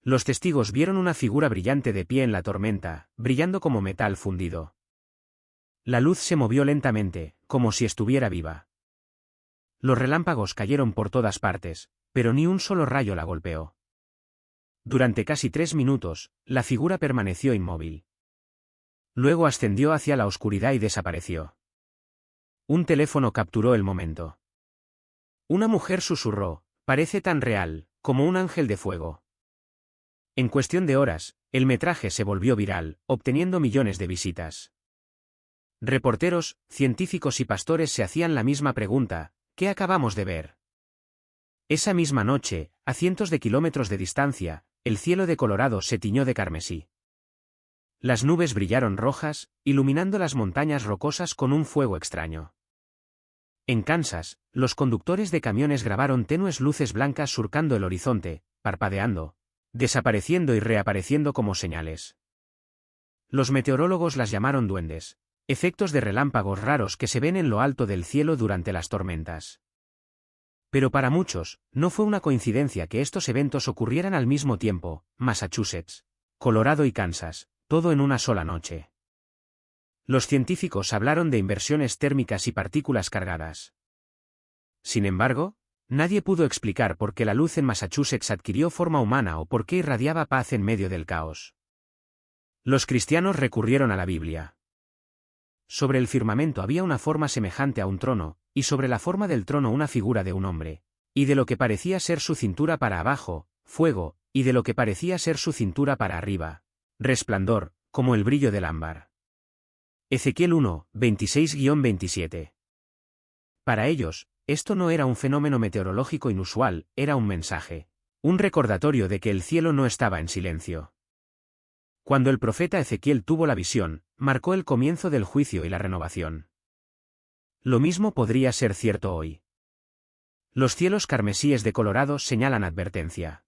Los testigos vieron una figura brillante de pie en la tormenta, brillando como metal fundido. La luz se movió lentamente, como si estuviera viva. Los relámpagos cayeron por todas partes, pero ni un solo rayo la golpeó. Durante casi 3 minutos, la figura permaneció inmóvil. Luego ascendió hacia la oscuridad y desapareció. Un teléfono capturó el momento. Una mujer susurró: «Parece tan real, como un ángel de fuego». En cuestión de horas, el metraje se volvió viral, obteniendo millones de visitas. Reporteros, científicos y pastores se hacían la misma pregunta: ¿qué acabamos de ver? Esa misma noche, a cientos de kilómetros de distancia, el cielo de Colorado se tiñó de carmesí. Las nubes brillaron rojas, iluminando las montañas rocosas con un fuego extraño. En Kansas, los conductores de camiones grabaron tenues luces blancas surcando el horizonte, parpadeando, desapareciendo y reapareciendo como señales. Los meteorólogos las llamaron duendes, efectos de relámpagos raros que se ven en lo alto del cielo durante las tormentas. Pero para muchos, no fue una coincidencia que estos eventos ocurrieran al mismo tiempo: Massachusetts, Colorado y Kansas, todo en una sola noche. Los científicos hablaron de inversiones térmicas y partículas cargadas. Sin embargo, nadie pudo explicar por qué la luz en Massachusetts adquirió forma humana o por qué irradiaba paz en medio del caos. Los cristianos recurrieron a la Biblia. Sobre el firmamento había una forma semejante a un trono, y sobre la forma del trono una figura de un hombre, y de lo que parecía ser su cintura para abajo, fuego, y de lo que parecía ser su cintura para arriba, resplandor, como el brillo del ámbar. Ezequiel 1, 26-27. Para ellos, esto no era un fenómeno meteorológico inusual, era un mensaje, un recordatorio de que el cielo no estaba en silencio. Cuando el profeta Ezequiel tuvo la visión, marcó el comienzo del juicio y la renovación. Lo mismo podría ser cierto hoy. Los cielos carmesíes de Colorado señalan advertencia.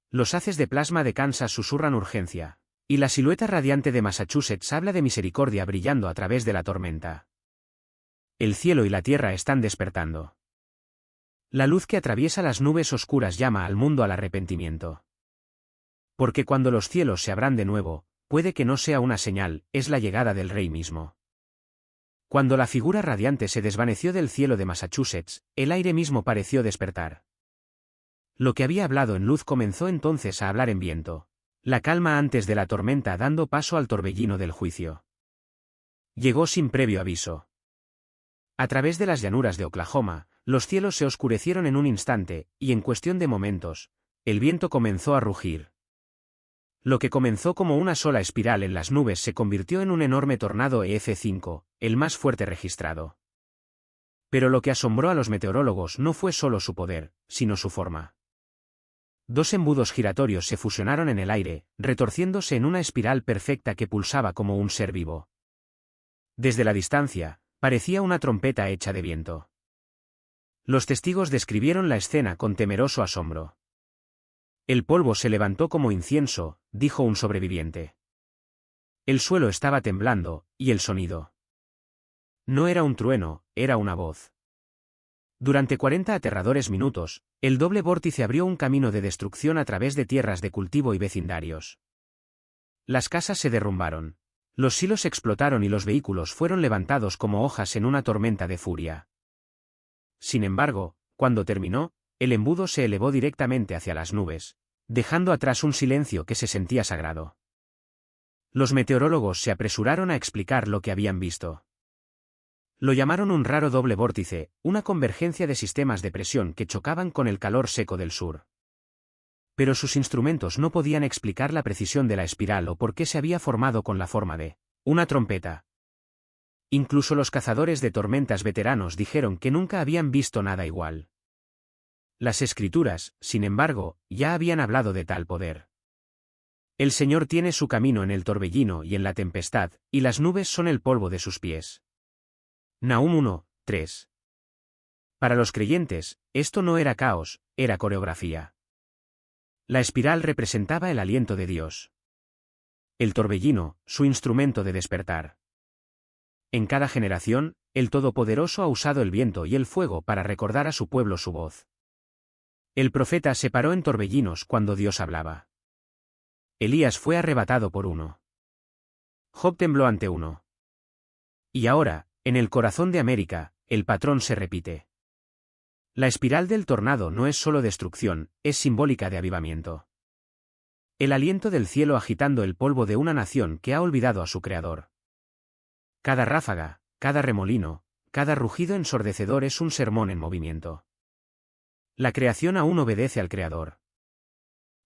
Los haces de plasma de Kansas susurran urgencia, y la silueta radiante de Massachusetts habla de misericordia brillando a través de la tormenta. El cielo y la tierra están despertando. La luz que atraviesa las nubes oscuras llama al mundo al arrepentimiento. Porque cuando los cielos se abran de nuevo, puede que no sea una señal, es la llegada del Rey mismo. Cuando la figura radiante se desvaneció del cielo de Massachusetts, el aire mismo pareció despertar. Lo que había hablado en luz comenzó entonces a hablar en viento. La calma antes de la tormenta dando paso al torbellino del juicio. Llegó sin previo aviso. A través de las llanuras de Oklahoma, los cielos se oscurecieron en un instante, y en cuestión de momentos, el viento comenzó a rugir. Lo que comenzó como una sola espiral en las nubes se convirtió en un enorme tornado EF5, el más fuerte registrado. Pero lo que asombró a los meteorólogos no fue solo su poder, sino su forma. 2 embudos giratorios se fusionaron en el aire, retorciéndose en una espiral perfecta que pulsaba como un ser vivo. Desde la distancia, parecía una trompeta hecha de viento. Los testigos describieron la escena con temeroso asombro. El polvo se levantó como incienso, dijo un sobreviviente. El suelo estaba temblando, y el sonido. No era un trueno, era una voz. Durante 40 aterradores minutos, el doble vórtice abrió un camino de destrucción a través de tierras de cultivo y vecindarios. Las casas se derrumbaron. Los silos explotaron y los vehículos fueron levantados como hojas en una tormenta de furia. Sin embargo, cuando terminó, el embudo se elevó directamente hacia las nubes, dejando atrás un silencio que se sentía sagrado. Los meteorólogos se apresuraron a explicar lo que habían visto. Lo llamaron un raro doble vórtice, una convergencia de sistemas de presión que chocaban con el calor seco del sur. Pero sus instrumentos no podían explicar la precisión de la espiral o por qué se había formado con la forma de una trompeta. Incluso los cazadores de tormentas veteranos dijeron que nunca habían visto nada igual. Las Escrituras, sin embargo, ya habían hablado de tal poder. El Señor tiene su camino en el torbellino y en la tempestad, y las nubes son el polvo de sus pies. Nahum 1, 3. Para los creyentes, esto no era caos, era coreografía. La espiral representaba el aliento de Dios. El torbellino, su instrumento de despertar. En cada generación, el Todopoderoso ha usado el viento y el fuego para recordar a su pueblo su voz. El profeta se paró en torbellinos cuando Dios hablaba. Elías fue arrebatado por uno. Job tembló ante uno. Y ahora, en el corazón de América, el patrón se repite. La espiral del tornado no es solo destrucción, es simbólica de avivamiento. El aliento del cielo agitando el polvo de una nación que ha olvidado a su creador. Cada ráfaga, cada remolino, cada rugido ensordecedor es un sermón en movimiento. La creación aún obedece al creador.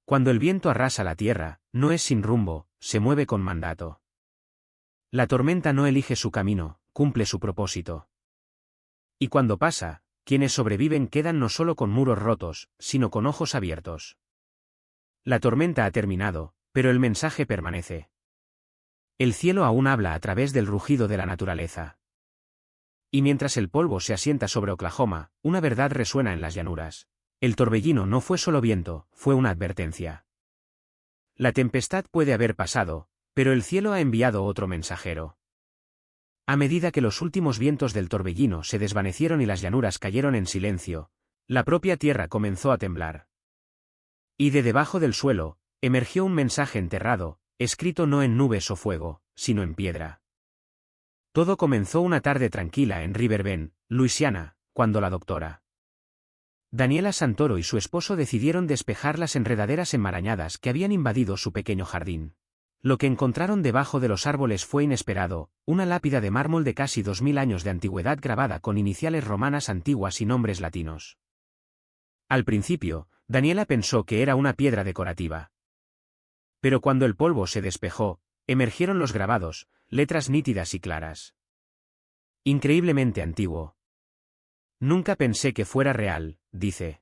Cuando el viento arrasa la tierra, no es sin rumbo, se mueve con mandato. La tormenta no elige su camino, cumple su propósito. Y cuando pasa, quienes sobreviven quedan no solo con muros rotos, sino con ojos abiertos. La tormenta ha terminado, pero el mensaje permanece. El cielo aún habla a través del rugido de la naturaleza. Y mientras el polvo se asienta sobre Oklahoma, una verdad resuena en las llanuras. El torbellino no fue solo viento, fue una advertencia. La tempestad puede haber pasado, pero el cielo ha enviado otro mensajero. A medida que los últimos vientos del torbellino se desvanecieron y las llanuras cayeron en silencio, la propia tierra comenzó a temblar. Y de debajo del suelo, emergió un mensaje enterrado, escrito no en nubes o fuego, sino en piedra. Todo comenzó una tarde tranquila en River Bend, Luisiana, cuando la doctora Daniela Santoro y su esposo decidieron despejar las enredaderas enmarañadas que habían invadido su pequeño jardín. Lo que encontraron debajo de los árboles fue inesperado, una lápida de mármol de casi 2000 años de antigüedad grabada con iniciales romanas antiguas y nombres latinos. Al principio, Daniela pensó que era una piedra decorativa. Pero cuando el polvo se despejó, emergieron los grabados, letras nítidas y claras. Increíblemente antiguo. Nunca pensé que fuera real, dice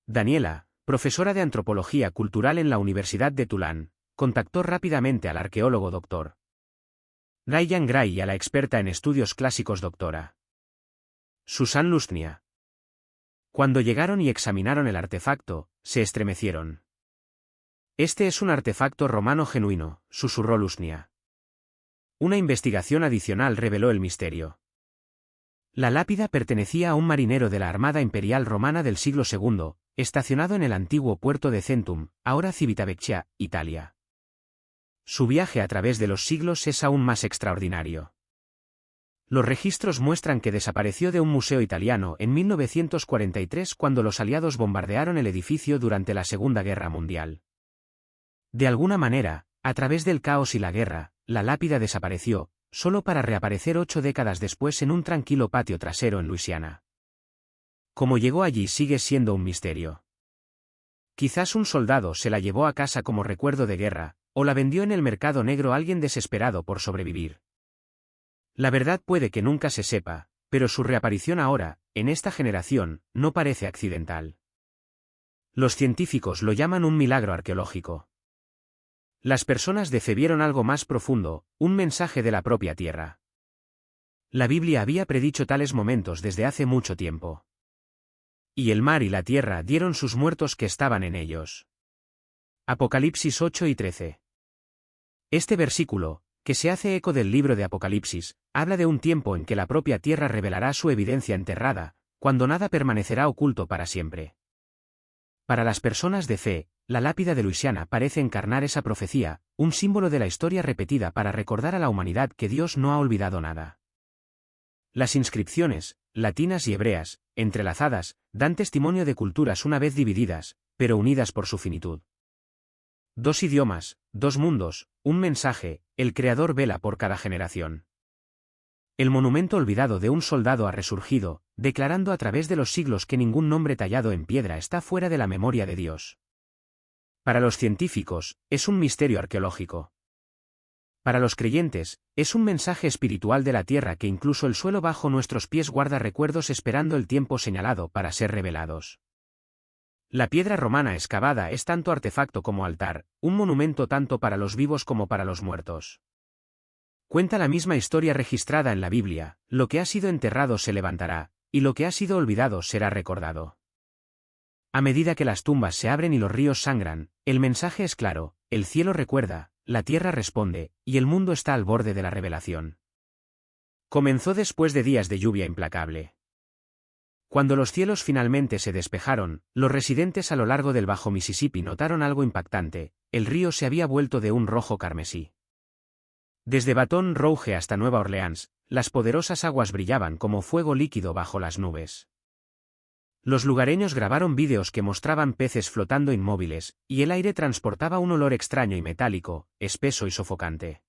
Daniela, profesora de antropología cultural en la Universidad de Tulane, contactó rápidamente al arqueólogo Dr. Ryan Gray y a la experta en estudios clásicos Dra. Susan Lusnia. Cuando llegaron y examinaron el artefacto, se estremecieron. Este es un artefacto romano genuino, susurró Lusnia. Una investigación adicional reveló el misterio. La lápida pertenecía a un marinero de la Armada Imperial Romana del siglo II, estacionado en el antiguo puerto de Centum, ahora Civitavecchia, Italia. Su viaje a través de los siglos es aún más extraordinario. Los registros muestran que desapareció de un museo italiano en 1943 cuando los aliados bombardearon el edificio durante la Segunda Guerra Mundial. De alguna manera, a través del caos y la guerra, la lápida desapareció, solo para reaparecer 8 décadas después en un tranquilo patio trasero en Luisiana. Cómo llegó allí sigue siendo un misterio. Quizás un soldado se la llevó a casa como recuerdo de guerra, o la vendió en el mercado negro a alguien desesperado por sobrevivir. La verdad puede que nunca se sepa, pero su reaparición ahora, en esta generación, no parece accidental. Los científicos lo llaman un milagro arqueológico. Las personas de fe vieron algo más profundo, un mensaje de la propia tierra. La Biblia había predicho tales momentos desde hace mucho tiempo. Y el mar y la tierra dieron sus muertos que estaban en ellos. Apocalipsis 8 y 13. Este versículo, que se hace eco del libro de Apocalipsis, habla de un tiempo en que la propia tierra revelará su evidencia enterrada, cuando nada permanecerá oculto para siempre. Para las personas de fe, la lápida de Luisiana parece encarnar esa profecía, un símbolo de la historia repetida para recordar a la humanidad que Dios no ha olvidado nada. Las inscripciones, latinas y hebreas, entrelazadas, dan testimonio de culturas una vez divididas, pero unidas por su finitud. 2 idiomas, 2 mundos, un mensaje, el Creador vela por cada generación. El monumento olvidado de un soldado ha resurgido, declarando a través de los siglos que ningún nombre tallado en piedra está fuera de la memoria de Dios. Para los científicos, es un misterio arqueológico. Para los creyentes, es un mensaje espiritual de la tierra que incluso el suelo bajo nuestros pies guarda recuerdos esperando el tiempo señalado para ser revelados. La piedra romana excavada es tanto artefacto como altar, un monumento tanto para los vivos como para los muertos. Cuenta la misma historia registrada en la Biblia: lo que ha sido enterrado se levantará, y lo que ha sido olvidado será recordado. A medida que las tumbas se abren y los ríos sangran, el mensaje es claro: el cielo recuerda, la tierra responde, y el mundo está al borde de la revelación. Comenzó después de días de lluvia implacable. Cuando los cielos finalmente se despejaron, los residentes a lo largo del Bajo Mississippi notaron algo impactante: el río se había vuelto de un rojo carmesí. Desde Baton Rouge hasta Nueva Orleans, las poderosas aguas brillaban como fuego líquido bajo las nubes. Los lugareños grabaron vídeos que mostraban peces flotando inmóviles, y el aire transportaba un olor extraño y metálico, espeso y sofocante.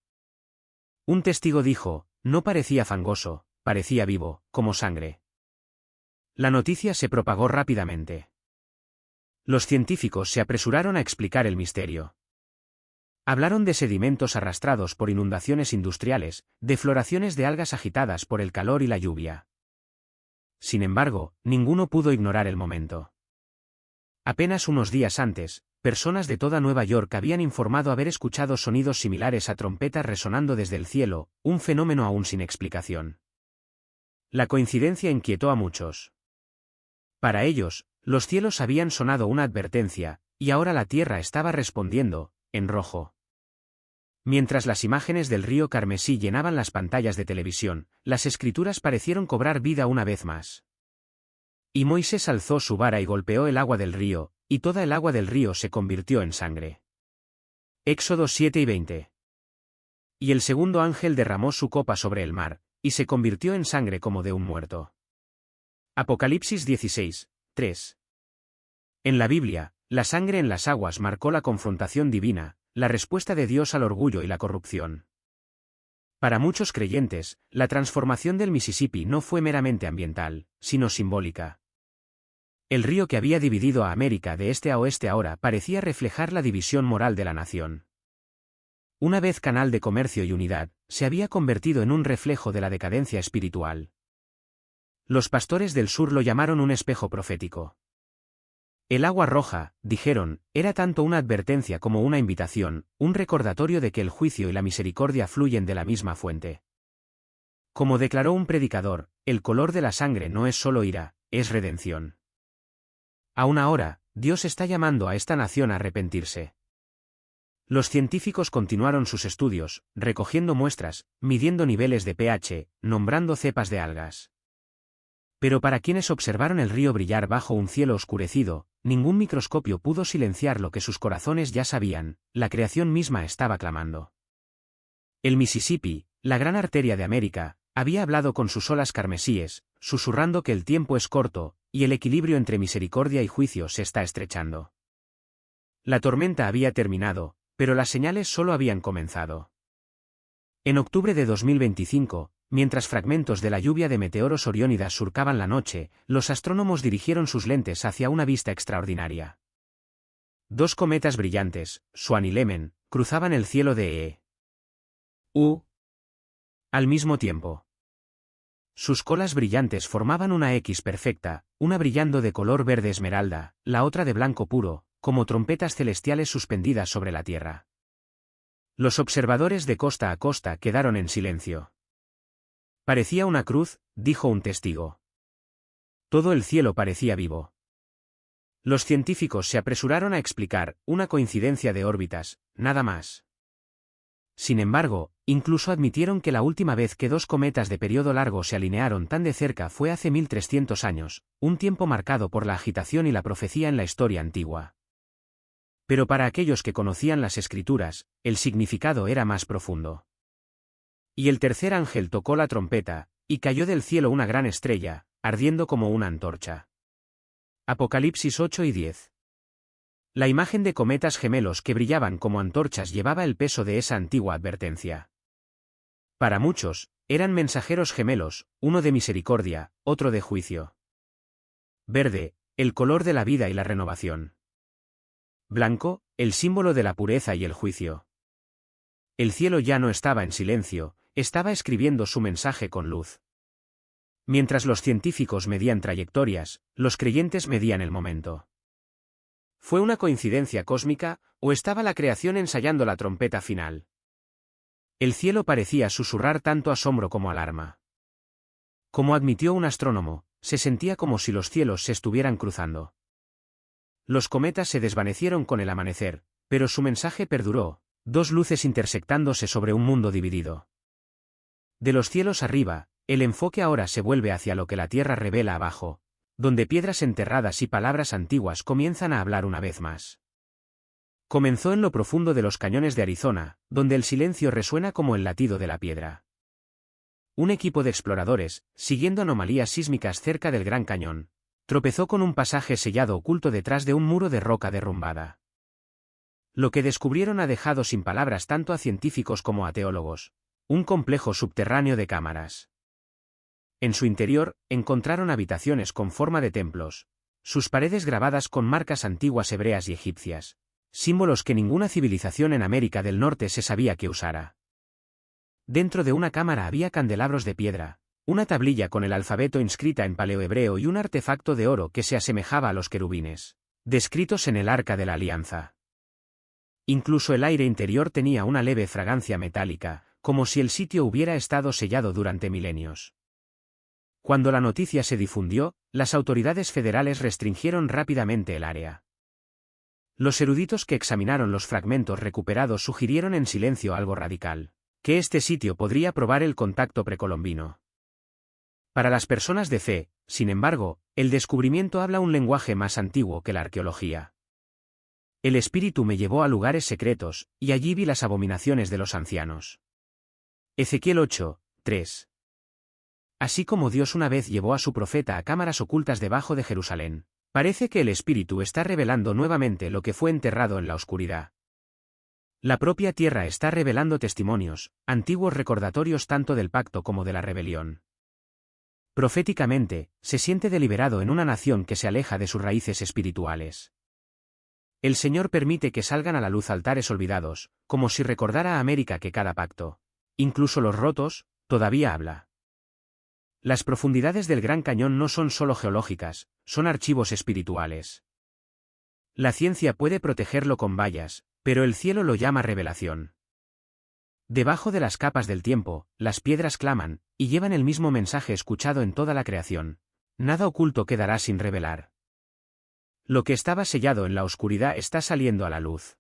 Un testigo dijo, no parecía fangoso, parecía vivo, como sangre. La noticia se propagó rápidamente. Los científicos se apresuraron a explicar el misterio. Hablaron de sedimentos arrastrados por inundaciones industriales, de floraciones de algas agitadas por el calor y la lluvia. Sin embargo, ninguno pudo ignorar el momento. Apenas unos días antes, personas de toda Nueva York habían informado haber escuchado sonidos similares a trompetas resonando desde el cielo, un fenómeno aún sin explicación. La coincidencia inquietó a muchos. Para ellos, los cielos habían sonado una advertencia, y ahora la tierra estaba respondiendo, en rojo. Mientras las imágenes del río carmesí llenaban las pantallas de televisión, las escrituras parecieron cobrar vida una vez más. Y Moisés alzó su vara y golpeó el agua del río, y toda el agua del río se convirtió en sangre. Éxodo 7 y 20. Y el segundo ángel derramó su copa sobre el mar, y se convirtió en sangre como de un muerto. Apocalipsis 16, 3. En la Biblia, la sangre en las aguas marcó la confrontación divina, la respuesta de Dios al orgullo y la corrupción. Para muchos creyentes, la transformación del Mississippi no fue meramente ambiental, sino simbólica. El río que había dividido a América de este a oeste ahora parecía reflejar la división moral de la nación. Una vez canal de comercio y unidad, se había convertido en un reflejo de la decadencia espiritual. Los pastores del sur lo llamaron un espejo profético. El agua roja, dijeron, era tanto una advertencia como una invitación, un recordatorio de que el juicio y la misericordia fluyen de la misma fuente. Como declaró un predicador, el color de la sangre no es solo ira, es redención. Aún ahora, Dios está llamando a esta nación a arrepentirse. Los científicos continuaron sus estudios, recogiendo muestras, midiendo niveles de pH, nombrando cepas de algas. Pero para quienes observaron el río brillar bajo un cielo oscurecido, ningún microscopio pudo silenciar lo que sus corazones ya sabían, la creación misma estaba clamando. El Mississippi, la gran arteria de América, había hablado con sus olas carmesíes, susurrando que el tiempo es corto, y el equilibrio entre misericordia y juicio se está estrechando. La tormenta había terminado, pero las señales solo habían comenzado. En octubre de 2025, mientras fragmentos de la lluvia de meteoros oriónidas surcaban la noche, los astrónomos dirigieron sus lentes hacia una vista extraordinaria. Dos cometas brillantes, Swan y Leman, cruzaban el cielo de E.U. al mismo tiempo. Sus colas brillantes formaban una X perfecta, una brillando de color verde esmeralda, la otra de blanco puro, como trompetas celestiales suspendidas sobre la tierra. Los observadores de costa a costa quedaron en silencio. Parecía una cruz, dijo un testigo. Todo el cielo parecía vivo. Los científicos se apresuraron a explicar, una coincidencia de órbitas, nada más. Sin embargo, incluso admitieron que la última vez que dos cometas de periodo largo se alinearon tan de cerca fue hace 1300 años, un tiempo marcado por la agitación y la profecía en la historia antigua. Pero para aquellos que conocían las escrituras, el significado era más profundo. Y el tercer ángel tocó la trompeta, y cayó del cielo una gran estrella, ardiendo como una antorcha. Apocalipsis 8 y 10. La imagen de cometas gemelos que brillaban como antorchas llevaba el peso de esa antigua advertencia. Para muchos, eran mensajeros gemelos, uno de misericordia, otro de juicio. Verde, el color de la vida y la renovación. Blanco, el símbolo de la pureza y el juicio. El cielo ya no estaba en silencio, estaba escribiendo su mensaje con luz. Mientras los científicos medían trayectorias, los creyentes medían el momento. ¿Fue una coincidencia cósmica, o estaba la creación ensayando la trompeta final? El cielo parecía susurrar tanto asombro como alarma. Como admitió un astrónomo, se sentía como si los cielos se estuvieran cruzando. Los cometas se desvanecieron con el amanecer, pero su mensaje perduró, dos luces intersectándose sobre un mundo dividido. De los cielos arriba, el enfoque ahora se vuelve hacia lo que la tierra revela abajo, donde piedras enterradas y palabras antiguas comienzan a hablar una vez más. Comenzó en lo profundo de los cañones de Arizona, donde el silencio resuena como el latido de la piedra. Un equipo de exploradores, siguiendo anomalías sísmicas cerca del Gran Cañón, tropezó con un pasaje sellado oculto detrás de un muro de roca derrumbada. Lo que descubrieron ha dejado sin palabras tanto a científicos como a teólogos: un complejo subterráneo de cámaras. En su interior, encontraron habitaciones con forma de templos, sus paredes grabadas con marcas antiguas hebreas y egipcias, símbolos que ninguna civilización en América del Norte se sabía que usara. Dentro de una cámara había candelabros de piedra, una tablilla con el alfabeto inscrita en paleohebreo y un artefacto de oro que se asemejaba a los querubines, descritos en el Arca de la Alianza. Incluso el aire interior tenía una leve fragancia metálica, como si el sitio hubiera estado sellado durante milenios. Cuando la noticia se difundió, las autoridades federales restringieron rápidamente el área. Los eruditos que examinaron los fragmentos recuperados sugirieron en silencio algo radical: que este sitio podría probar el contacto precolombino. Para las personas de fe, sin embargo, el descubrimiento habla un lenguaje más antiguo que la arqueología. El espíritu me llevó a lugares secretos, y allí vi las abominaciones de los ancianos. Ezequiel 8, 3. Así como Dios una vez llevó a su profeta a cámaras ocultas debajo de Jerusalén, parece que el espíritu está revelando nuevamente lo que fue enterrado en la oscuridad. La propia tierra está revelando testimonios, antiguos recordatorios tanto del pacto como de la rebelión. Proféticamente, se siente deliberado en una nación que se aleja de sus raíces espirituales. El Señor permite que salgan a la luz altares olvidados, como si recordara a América que cada pacto, incluso los rotos, todavía habla. Las profundidades del Gran Cañón no son solo geológicas, son archivos espirituales. La ciencia puede protegerlo con vallas, pero el cielo lo llama revelación. Debajo de las capas del tiempo, las piedras claman, y llevan el mismo mensaje escuchado en toda la creación: nada oculto quedará sin revelar. Lo que estaba sellado en la oscuridad está saliendo a la luz.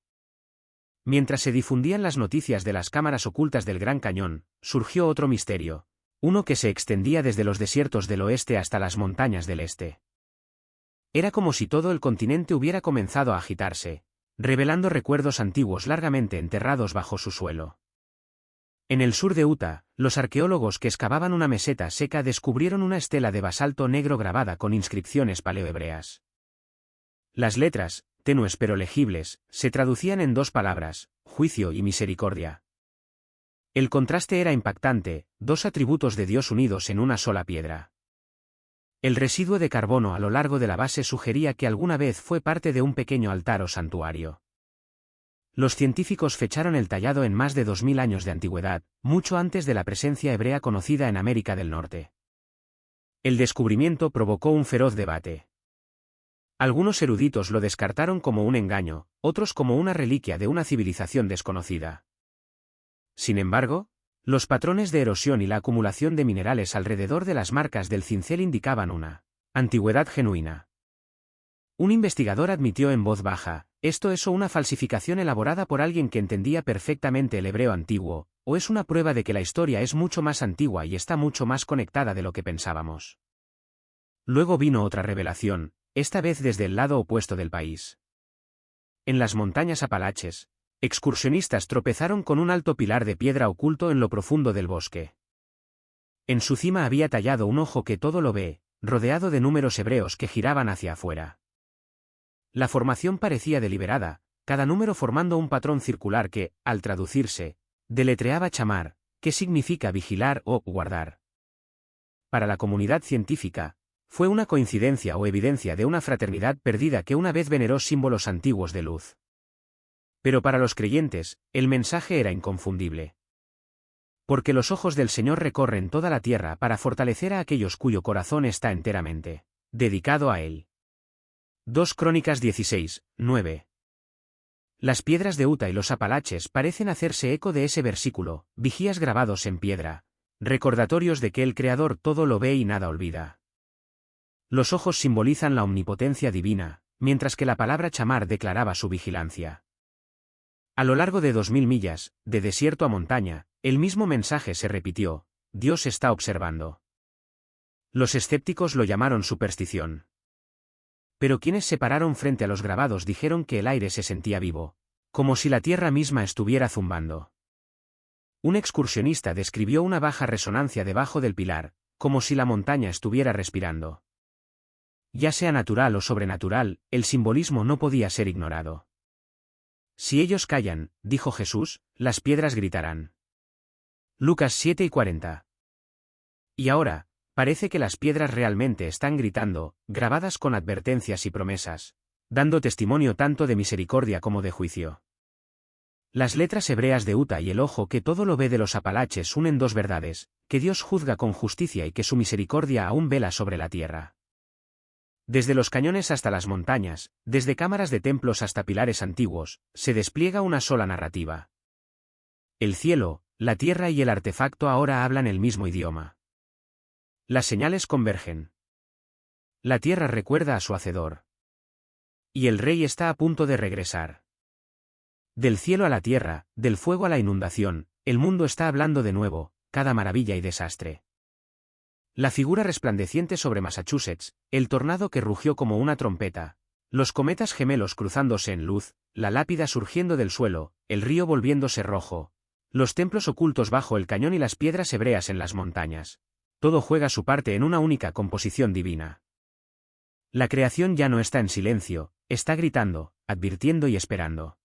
Mientras se difundían las noticias de las cámaras ocultas del Gran Cañón, surgió otro misterio, uno que se extendía desde los desiertos del oeste hasta las montañas del este. Era como si todo el continente hubiera comenzado a agitarse, revelando recuerdos antiguos largamente enterrados bajo su suelo. En el sur de Utah, los arqueólogos que excavaban una meseta seca descubrieron una estela de basalto negro grabada con inscripciones paleohebreas. Las letras, tenues pero legibles, se traducían en dos palabras: juicio y misericordia. El contraste era impactante, dos atributos de Dios unidos en una sola piedra. El residuo de carbono a lo largo de la base sugería que alguna vez fue parte de un pequeño altar o santuario. Los científicos fecharon el tallado en más de 2000 años de antigüedad, mucho antes de la presencia hebrea conocida en América del Norte. El descubrimiento provocó un feroz debate. Algunos eruditos lo descartaron como un engaño, otros como una reliquia de una civilización desconocida. Sin embargo, los patrones de erosión y la acumulación de minerales alrededor de las marcas del cincel indicaban una antigüedad genuina. Un investigador admitió en voz baja: ¿esto es o una falsificación elaborada por alguien que entendía perfectamente el hebreo antiguo, o es una prueba de que la historia es mucho más antigua y está mucho más conectada de lo que pensábamos? Luego vino otra revelación, esta vez desde el lado opuesto del país. En las montañas Apalaches, excursionistas tropezaron con un alto pilar de piedra oculto en lo profundo del bosque. En su cima había tallado un ojo que todo lo ve, rodeado de números hebreos que giraban hacia afuera. La formación parecía deliberada, cada número formando un patrón circular que, al traducirse, deletreaba chamar, que significa vigilar o guardar. Para la comunidad científica, fue una coincidencia o evidencia de una fraternidad perdida que una vez veneró símbolos antiguos de luz. Pero para los creyentes, el mensaje era inconfundible. Porque los ojos del Señor recorren toda la tierra para fortalecer a aquellos cuyo corazón está enteramente dedicado a Él. 2 Crónicas 16, 9. Las piedras de Utah y los Apalaches parecen hacerse eco de ese versículo: vigías grabados en piedra, recordatorios de que el Creador todo lo ve y nada olvida. Los ojos simbolizan la omnipotencia divina, mientras que la palabra chamar declaraba su vigilancia. A lo largo de 2000 millas, de desierto a montaña, el mismo mensaje se repitió: Dios está observando. Los escépticos lo llamaron superstición. Pero quienes se pararon frente a los grabados dijeron que el aire se sentía vivo, como si la tierra misma estuviera zumbando. Un excursionista describió una baja resonancia debajo del pilar, como si la montaña estuviera respirando. Ya sea natural o sobrenatural, el simbolismo no podía ser ignorado. Si ellos callan, dijo Jesús, las piedras gritarán. Lucas 7:40. Y ahora, parece que las piedras realmente están gritando, grabadas con advertencias y promesas, dando testimonio tanto de misericordia como de juicio. Las letras hebreas de Uta y el ojo que todo lo ve de los Apalaches unen dos verdades, que Dios juzga con justicia y que su misericordia aún vela sobre la tierra. Desde los cañones hasta las montañas, desde cámaras de templos hasta pilares antiguos, se despliega una sola narrativa. El cielo, la tierra y el artefacto ahora hablan el mismo idioma. Las señales convergen. La tierra recuerda a su hacedor. Y el rey está a punto de regresar. Del cielo a la tierra, del fuego a la inundación, el mundo está hablando de nuevo, cada maravilla y desastre. La figura resplandeciente sobre Massachusetts, el tornado que rugió como una trompeta, los cometas gemelos cruzándose en luz, la lápida surgiendo del suelo, el río volviéndose rojo, los templos ocultos bajo el cañón y las piedras hebreas en las montañas. Todo juega su parte en una única composición divina. La creación ya no está en silencio, está gritando, advirtiendo y esperando.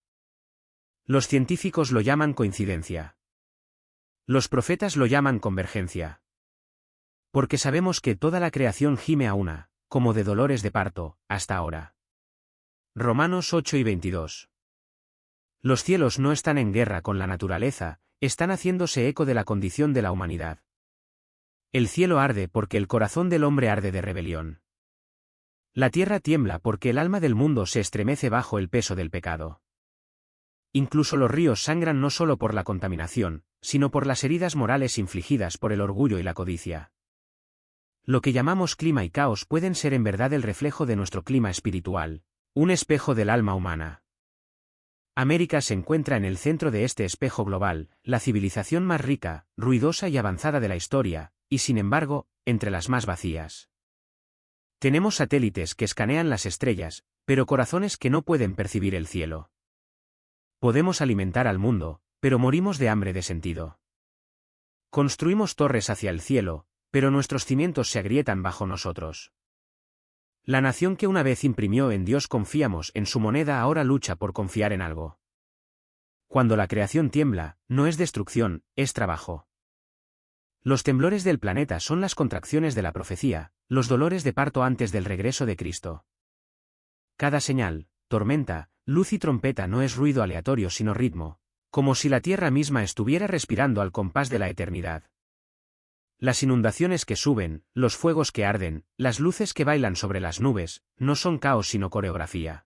Los científicos lo llaman coincidencia. Los profetas lo llaman convergencia. Porque sabemos que toda la creación gime a una, como de dolores de parto, hasta ahora. Romanos 8:22. Los cielos no están en guerra con la naturaleza, están haciéndose eco de la condición de la humanidad. El cielo arde porque el corazón del hombre arde de rebelión. La tierra tiembla porque el alma del mundo se estremece bajo el peso del pecado. Incluso los ríos sangran no solo por la contaminación, sino por las heridas morales infligidas por el orgullo y la codicia. Lo que llamamos clima y caos pueden ser en verdad el reflejo de nuestro clima espiritual, un espejo del alma humana. América se encuentra en el centro de este espejo global, la civilización más rica, ruidosa y avanzada de la historia, y sin embargo, entre las más vacías. Tenemos satélites que escanean las estrellas, pero corazones que no pueden percibir el cielo. Podemos alimentar al mundo, pero morimos de hambre de sentido. Construimos torres hacia el cielo, pero nuestros cimientos se agrietan bajo nosotros. La nación que una vez imprimió en Dios confiamos en su moneda ahora lucha por confiar en algo. Cuando la creación tiembla, no es destrucción, es trabajo. Los temblores del planeta son las contracciones de la profecía, los dolores de parto antes del regreso de Cristo. Cada señal, tormenta, luz y trompeta no es ruido aleatorio sino ritmo, como si la tierra misma estuviera respirando al compás de la eternidad. Las inundaciones que suben, los fuegos que arden, las luces que bailan sobre las nubes, no son caos sino coreografía.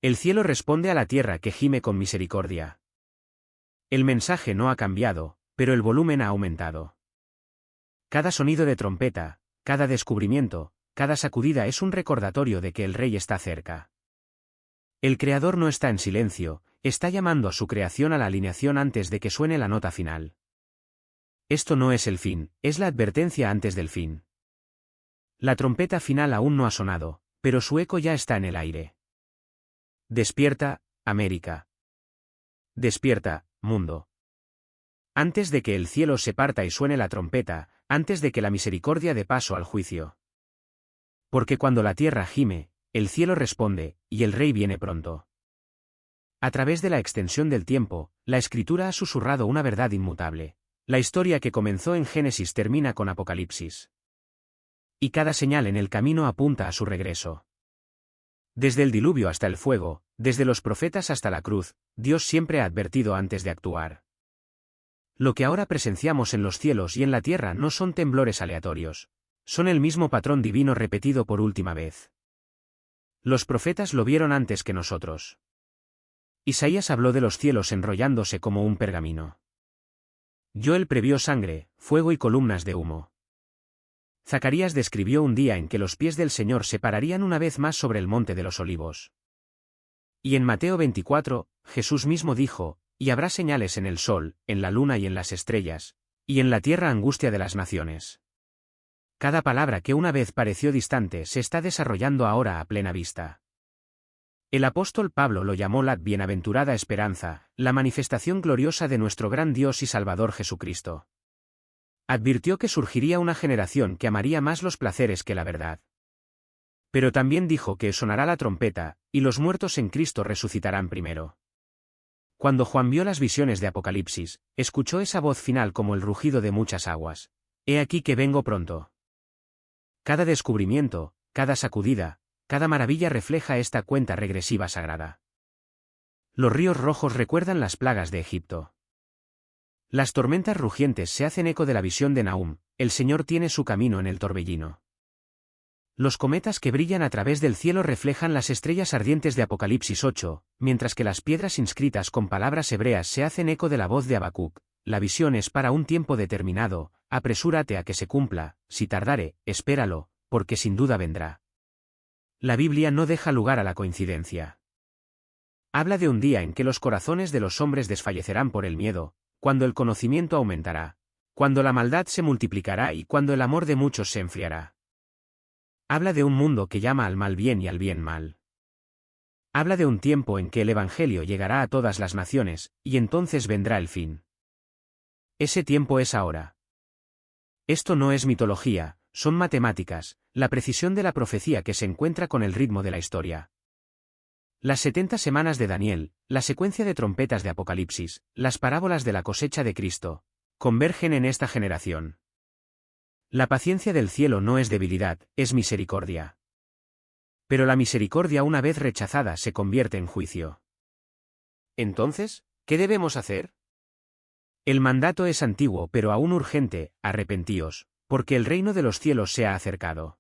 El cielo responde a la tierra que gime con misericordia. El mensaje no ha cambiado, pero el volumen ha aumentado. Cada sonido de trompeta, cada descubrimiento, cada sacudida es un recordatorio de que el Rey está cerca. El Creador no está en silencio, está llamando a su creación a la alineación antes de que suene la nota final. Esto no es el fin, es la advertencia antes del fin. La trompeta final aún no ha sonado, pero su eco ya está en el aire. Despierta, América. Despierta, mundo. Antes de que el cielo se parta y suene la trompeta, antes de que la misericordia dé paso al juicio. Porque cuando la tierra gime, el cielo responde, y el Rey viene pronto. A través de la extensión del tiempo, la Escritura ha susurrado una verdad inmutable. La historia que comenzó en Génesis termina con Apocalipsis. Y cada señal en el camino apunta a su regreso. Desde el diluvio hasta el fuego, desde los profetas hasta la cruz, Dios siempre ha advertido antes de actuar. Lo que ahora presenciamos en los cielos y en la tierra no son temblores aleatorios. Son el mismo patrón divino repetido por última vez. Los profetas lo vieron antes que nosotros. Isaías habló de los cielos enrollándose como un pergamino. Joel previó sangre, fuego y columnas de humo. Zacarías describió un día en que los pies del Señor se pararían una vez más sobre el monte de los olivos. Y en Mateo 24, Jesús mismo dijo, y habrá señales en el sol, en la luna y en las estrellas, y en la tierra angustia de las naciones. Cada palabra que una vez pareció distante se está desarrollando ahora a plena vista. El apóstol Pablo lo llamó la bienaventurada esperanza, la manifestación gloriosa de nuestro gran Dios y Salvador Jesucristo. Advirtió que surgiría una generación que amaría más los placeres que la verdad. Pero también dijo que sonará la trompeta, y los muertos en Cristo resucitarán primero. Cuando Juan vio las visiones de Apocalipsis, escuchó esa voz final como el rugido de muchas aguas. He aquí que vengo pronto. Cada descubrimiento, cada sacudida, cada maravilla refleja esta cuenta regresiva sagrada. Los ríos rojos recuerdan las plagas de Egipto. Las tormentas rugientes se hacen eco de la visión de Nahum, el Señor tiene su camino en el torbellino. Los cometas que brillan a través del cielo reflejan las estrellas ardientes de Apocalipsis 8, mientras que las piedras inscritas con palabras hebreas se hacen eco de la voz de Habacuc. La visión es para un tiempo determinado, apresúrate a que se cumpla, si tardare, espéralo, porque sin duda vendrá. La Biblia no deja lugar a la coincidencia. Habla de un día en que los corazones de los hombres desfallecerán por el miedo, cuando el conocimiento aumentará, cuando la maldad se multiplicará y cuando el amor de muchos se enfriará. Habla de un mundo que llama al mal bien y al bien mal. Habla de un tiempo en que el Evangelio llegará a todas las naciones, y entonces vendrá el fin. Ese tiempo es ahora. Esto no es mitología, son matemáticas, la precisión de la profecía que se encuentra con el ritmo de la historia. Las 70 semanas de Daniel, la secuencia de trompetas de Apocalipsis, las parábolas de la cosecha de Cristo, convergen en esta generación. La paciencia del cielo no es debilidad, es misericordia. Pero la misericordia una vez rechazada se convierte en juicio. Entonces, ¿qué debemos hacer? El mandato es antiguo pero aún urgente, arrepentíos, porque el reino de los cielos se ha acercado.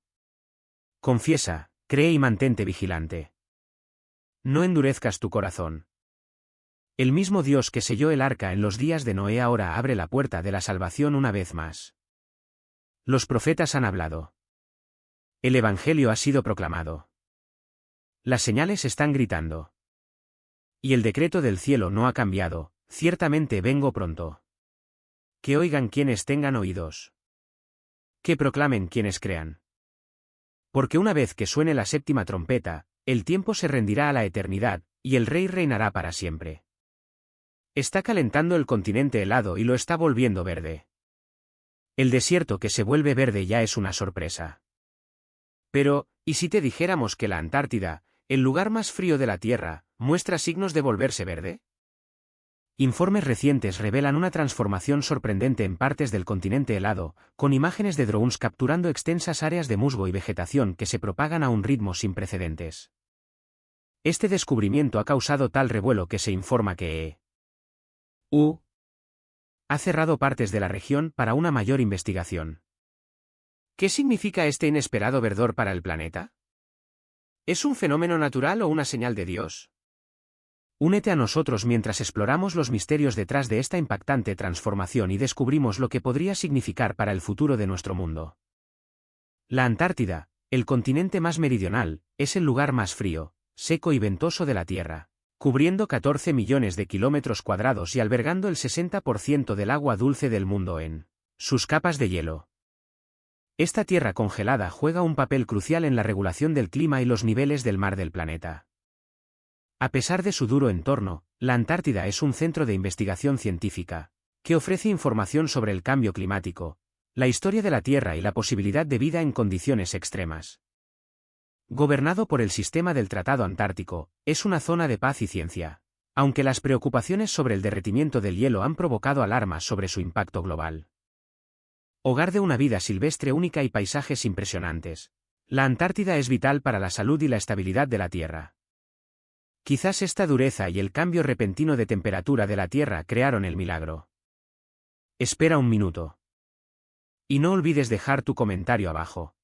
Confiesa, cree y mantente vigilante. No endurezcas tu corazón. El mismo Dios que selló el arca en los días de Noé ahora abre la puerta de la salvación una vez más. Los profetas han hablado. El Evangelio ha sido proclamado. Las señales están gritando. Y el decreto del cielo no ha cambiado, ciertamente vengo pronto. Que oigan quienes tengan oídos. Que proclamen quienes crean. Porque una vez que suene la séptima trompeta, el tiempo se rendirá a la eternidad, y el Rey reinará para siempre. Está calentando el continente helado y lo está volviendo verde. El desierto que se vuelve verde ya es una sorpresa. Pero, ¿y si te dijéramos que la Antártida, el lugar más frío de la Tierra, muestra signos de volverse verde? Informes recientes revelan una transformación sorprendente en partes del continente helado, con imágenes de drones capturando extensas áreas de musgo y vegetación que se propagan a un ritmo sin precedentes. Este descubrimiento ha causado tal revuelo que se informa que ha cerrado partes de la región para una mayor investigación. ¿Qué significa este inesperado verdor para el planeta? ¿Es un fenómeno natural o una señal de Dios? Únete a nosotros mientras exploramos los misterios detrás de esta impactante transformación y descubrimos lo que podría significar para el futuro de nuestro mundo. La Antártida, el continente más meridional, es el lugar más frío, seco y ventoso de la Tierra, cubriendo 14 millones de kilómetros cuadrados y albergando el 60% del agua dulce del mundo en sus capas de hielo. Esta tierra congelada juega un papel crucial en la regulación del clima y los niveles del mar del planeta. A pesar de su duro entorno, la Antártida es un centro de investigación científica, que ofrece información sobre el cambio climático, la historia de la Tierra y la posibilidad de vida en condiciones extremas. Gobernado por el sistema del Tratado Antártico, es una zona de paz y ciencia, aunque las preocupaciones sobre el derretimiento del hielo han provocado alarmas sobre su impacto global. Hogar de una vida silvestre única y paisajes impresionantes, la Antártida es vital para la salud y la estabilidad de la Tierra. Quizás esta dureza y el cambio repentino de temperatura de la Tierra crearon el milagro. Espera un minuto. Y no olvides dejar tu comentario abajo.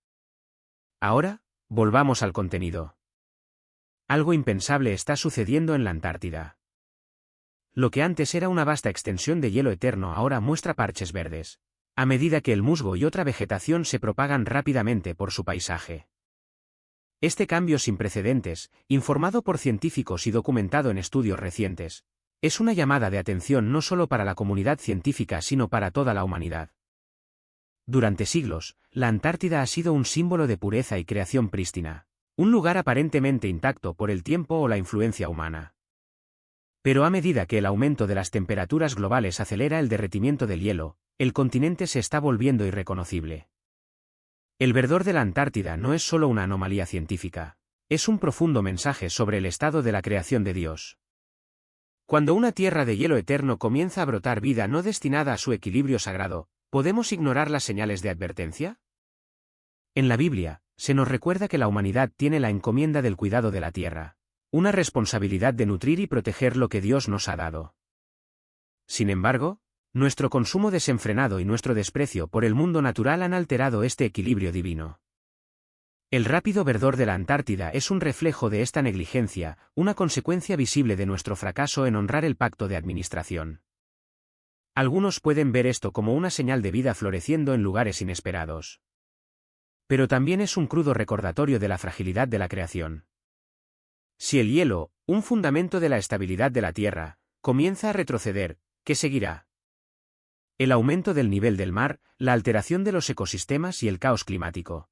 Ahora, volvamos al contenido. Algo impensable está sucediendo en la Antártida. Lo que antes era una vasta extensión de hielo eterno ahora muestra parches verdes, a medida que el musgo y otra vegetación se propagan rápidamente por su paisaje. Este cambio sin precedentes, informado por científicos y documentado en estudios recientes, es una llamada de atención no solo para la comunidad científica sino para toda la humanidad. Durante siglos, la Antártida ha sido un símbolo de pureza y creación prístina, Un lugar aparentemente intacto por el tiempo o la influencia humana. Pero a medida que el aumento de las temperaturas globales acelera el derretimiento del hielo, el continente se está volviendo irreconocible. El verdor de la Antártida no es solo una anomalía científica, es un profundo mensaje sobre el estado de la creación de Dios. Cuando una tierra de hielo eterno comienza a brotar vida no destinada a su equilibrio sagrado, ¿podemos ignorar las señales de advertencia? En la Biblia, se nos recuerda que la humanidad tiene la encomienda del cuidado de la tierra, una responsabilidad de nutrir y proteger lo que Dios nos ha dado. Sin embargo, nuestro consumo desenfrenado y nuestro desprecio por el mundo natural han alterado este equilibrio divino. El rápido verdor de la Antártida es un reflejo de esta negligencia, una consecuencia visible de nuestro fracaso en honrar el pacto de administración. Algunos pueden ver esto como una señal de vida floreciendo en lugares inesperados. Pero también es un crudo recordatorio de la fragilidad de la creación. Si el hielo, un fundamento de la estabilidad de la Tierra, comienza a retroceder, ¿qué seguirá? El aumento del nivel del mar, la alteración de los ecosistemas y el caos climático.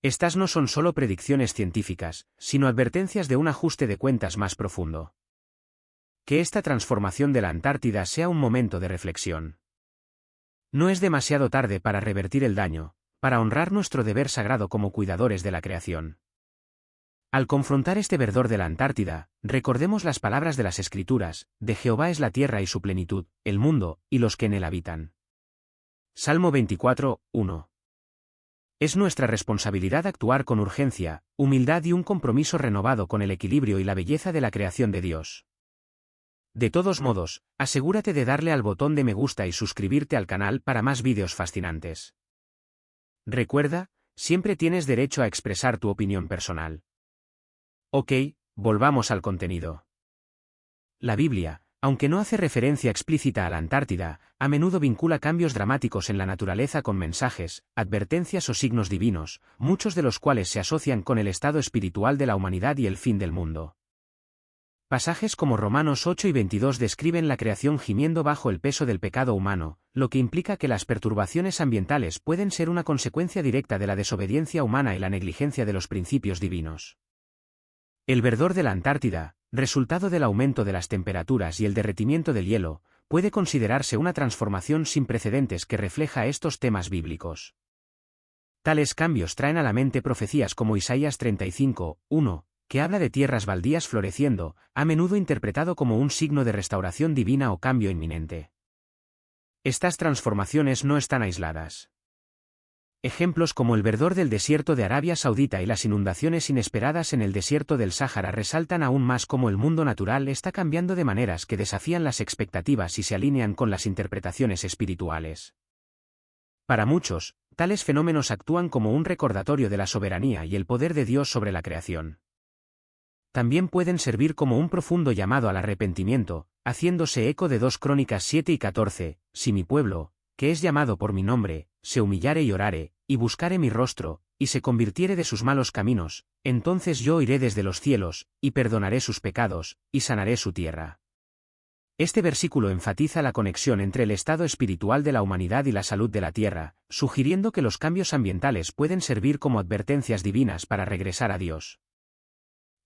Estas no son solo predicciones científicas, sino advertencias de un ajuste de cuentas más profundo. Que esta transformación de la Antártida sea un momento de reflexión. No es demasiado tarde para revertir el daño, para honrar nuestro deber sagrado como cuidadores de la creación. Al confrontar este verdor de la Antártida, recordemos las palabras de las Escrituras: de Jehová es la tierra y su plenitud, el mundo, y los que en él habitan. Salmo 24, 1. Es nuestra responsabilidad actuar con urgencia, humildad y un compromiso renovado con el equilibrio y la belleza de la creación de Dios. De todos modos, asegúrate de darle al botón de me gusta y suscribirte al canal para más vídeos fascinantes. Recuerda, siempre tienes derecho a expresar tu opinión personal. Ok, volvamos al contenido. La Biblia, aunque no hace referencia explícita a la Antártida, a menudo vincula cambios dramáticos en la naturaleza con mensajes, advertencias o signos divinos, muchos de los cuales se asocian con el estado espiritual de la humanidad y el fin del mundo. Pasajes como Romanos 8 y 22 describen la creación gimiendo bajo el peso del pecado humano, lo que implica que las perturbaciones ambientales pueden ser una consecuencia directa de la desobediencia humana y la negligencia de los principios divinos. El verdor de la Antártida, resultado del aumento de las temperaturas y el derretimiento del hielo, puede considerarse una transformación sin precedentes que refleja estos temas bíblicos. Tales cambios traen a la mente profecías como Isaías 35, 1, que habla de tierras baldías floreciendo, a menudo interpretado como un signo de restauración divina o cambio inminente. Estas transformaciones no están aisladas. Ejemplos como el verdor del desierto de Arabia Saudita y las inundaciones inesperadas en el desierto del Sáhara resaltan aún más cómo el mundo natural está cambiando de maneras que desafían las expectativas y se alinean con las interpretaciones espirituales. Para muchos, tales fenómenos actúan como un recordatorio de la soberanía y el poder de Dios sobre la creación. También pueden servir como un profundo llamado al arrepentimiento, haciéndose eco de 2 Crónicas 7 y 14, si mi pueblo, que es llamado por mi nombre, se humillare y orare, y buscare mi rostro, y se convirtiere de sus malos caminos, entonces yo oiré desde los cielos, y perdonaré sus pecados, y sanaré su tierra. Este versículo enfatiza la conexión entre el estado espiritual de la humanidad y la salud de la tierra, sugiriendo que los cambios ambientales pueden servir como advertencias divinas para regresar a Dios.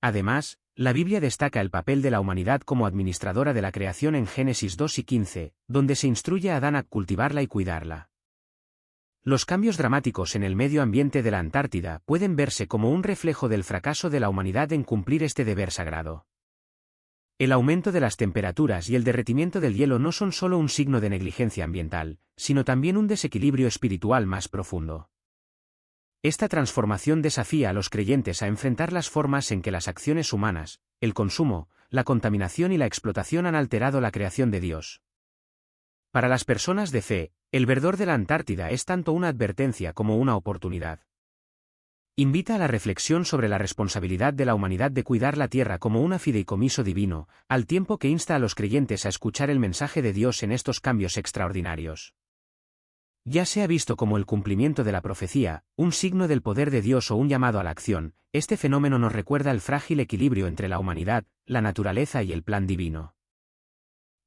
Además, la Biblia destaca el papel de la humanidad como administradora de la creación en Génesis 2 y 15, donde se instruye a Adán a cultivarla y cuidarla. Los cambios dramáticos en el medio ambiente de la Antártida pueden verse como un reflejo del fracaso de la humanidad en cumplir este deber sagrado. El aumento de las temperaturas y el derretimiento del hielo no son solo un signo de negligencia ambiental, sino también un desequilibrio espiritual más profundo. Esta transformación desafía a los creyentes a enfrentar las formas en que las acciones humanas, el consumo, la contaminación y la explotación han alterado la creación de Dios. Para las personas de fe, el verdor de la Antártida es tanto una advertencia como una oportunidad. Invita a la reflexión sobre la responsabilidad de la humanidad de cuidar la tierra como un fideicomiso divino, al tiempo que insta a los creyentes a escuchar el mensaje de Dios en estos cambios extraordinarios. Ya sea visto como el cumplimiento de la profecía, un signo del poder de Dios o un llamado a la acción, este fenómeno nos recuerda el frágil equilibrio entre la humanidad, la naturaleza y el plan divino.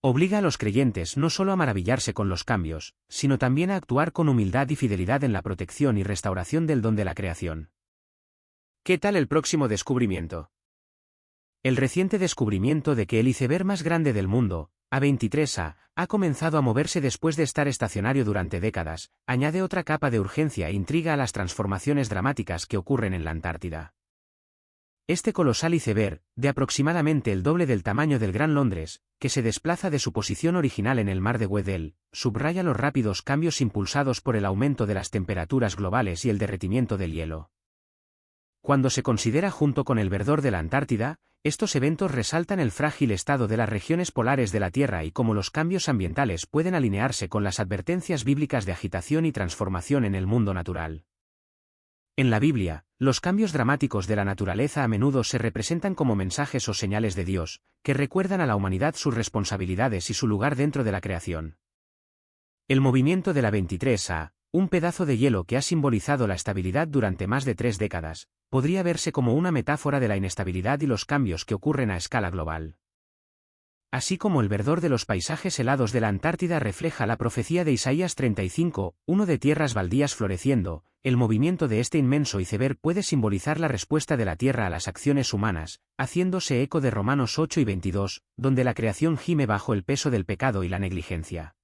Obliga a los creyentes no solo a maravillarse con los cambios, sino también a actuar con humildad y fidelidad en la protección y restauración del don de la creación. ¿Qué tal el próximo descubrimiento? El reciente descubrimiento de que el iceberg más grande del mundo, A23A, ha comenzado a moverse después de estar estacionario durante décadas, añade otra capa de urgencia e intriga a las transformaciones dramáticas que ocurren en la Antártida. Este colosal iceberg, de aproximadamente el doble del tamaño del Gran Londres, que se desplaza de su posición original en el mar de Weddell, subraya los rápidos cambios impulsados por el aumento de las temperaturas globales y el derretimiento del hielo. Cuando se considera junto con el verdor de la Antártida, estos eventos resaltan el frágil estado de las regiones polares de la Tierra y cómo los cambios ambientales pueden alinearse con las advertencias bíblicas de agitación y transformación en el mundo natural. En la Biblia, los cambios dramáticos de la naturaleza a menudo se representan como mensajes o señales de Dios, que recuerdan a la humanidad sus responsabilidades y su lugar dentro de la creación. El movimiento de la 23A, un pedazo de hielo que ha simbolizado la estabilidad durante más de 3 décadas, podría verse como una metáfora de la inestabilidad y los cambios que ocurren a escala global. Así como el verdor de los paisajes helados de la Antártida refleja la profecía de Isaías 35, uno de tierras baldías floreciendo, el movimiento de este inmenso iceberg puede simbolizar la respuesta de la Tierra a las acciones humanas, haciéndose eco de Romanos 8 y 22, donde la creación gime bajo el peso del pecado y la negligencia.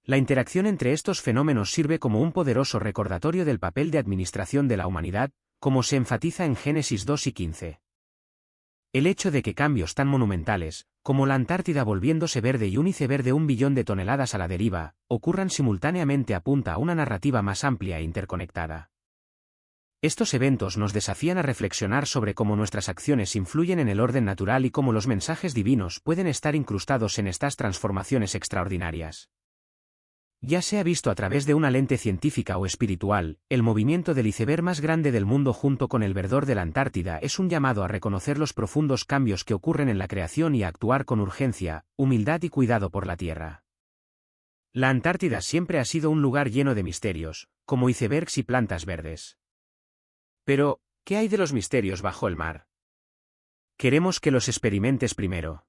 La interacción entre estos fenómenos sirve como un poderoso recordatorio del papel de administración de la humanidad, como se enfatiza en Génesis 2 y 15. El hecho de que cambios tan monumentales, como la Antártida volviéndose verde y un iceberg de 1 billón de toneladas a la deriva, ocurran simultáneamente apunta a una narrativa más amplia e interconectada. Estos eventos nos desafían a reflexionar sobre cómo nuestras acciones influyen en el orden natural y cómo los mensajes divinos pueden estar incrustados en estas transformaciones extraordinarias. Ya sea visto a través de una lente científica o espiritual, el movimiento del iceberg más grande del mundo junto con el verdor de la Antártida es un llamado a reconocer los profundos cambios que ocurren en la creación y a actuar con urgencia, humildad y cuidado por la Tierra. La Antártida siempre ha sido un lugar lleno de misterios, como icebergs y plantas verdes. Pero, ¿qué hay de los misterios bajo el mar? Queremos que los experimentes primero.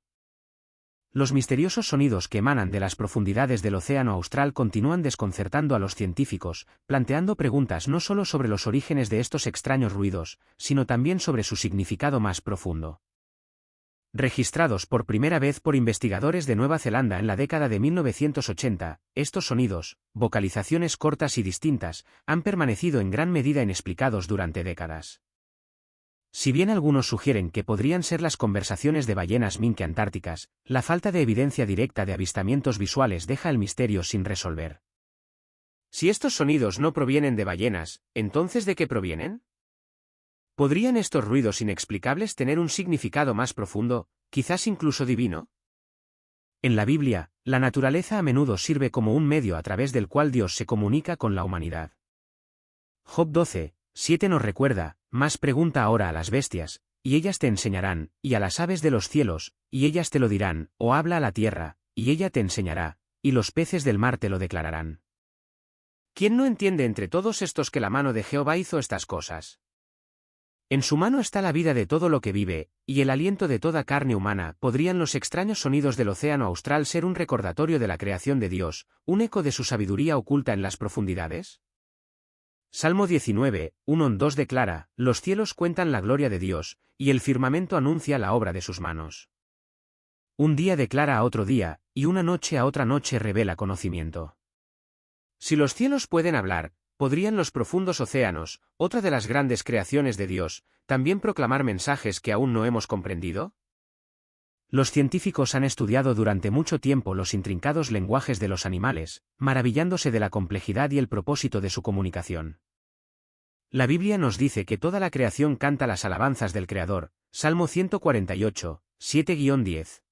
Los misteriosos sonidos que emanan de las profundidades del océano austral continúan desconcertando a los científicos, planteando preguntas no solo sobre los orígenes de estos extraños ruidos, sino también sobre su significado más profundo. Registrados por primera vez por investigadores de Nueva Zelanda en la década de 1980, estos sonidos, vocalizaciones cortas y distintas, han permanecido en gran medida inexplicados durante décadas. Si bien algunos sugieren que podrían ser las conversaciones de ballenas minke antárticas, la falta de evidencia directa de avistamientos visuales deja el misterio sin resolver. Si estos sonidos no provienen de ballenas, ¿entonces de qué provienen? ¿Podrían estos ruidos inexplicables tener un significado más profundo, quizás incluso divino? En la Biblia, la naturaleza a menudo sirve como un medio a través del cual Dios se comunica con la humanidad. Job 12:7 nos recuerda: «Mas pregunta ahora a las bestias, y ellas te enseñarán, y a las aves de los cielos, y ellas te lo dirán, o habla a la tierra, y ella te enseñará, y los peces del mar te lo declararán». ¿Quién no entiende entre todos estos que la mano de Jehová hizo estas cosas? En su mano está la vida de todo lo que vive, y el aliento de toda carne humana. ¿Podrían los extraños sonidos del océano austral ser un recordatorio de la creación de Dios, un eco de su sabiduría oculta en las profundidades? Salmo 19:1-2 declara: «Los cielos cuentan la gloria de Dios, y el firmamento anuncia la obra de sus manos». Un día declara a otro día, y una noche a otra noche revela conocimiento. Si los cielos pueden hablar, ¿podrían los profundos océanos, otra de las grandes creaciones de Dios, también proclamar mensajes que aún no hemos comprendido? Los científicos han estudiado durante mucho tiempo los intrincados lenguajes de los animales, maravillándose de la complejidad y el propósito de su comunicación. La Biblia nos dice que toda la creación canta las alabanzas del Creador, Salmo 148:7-10.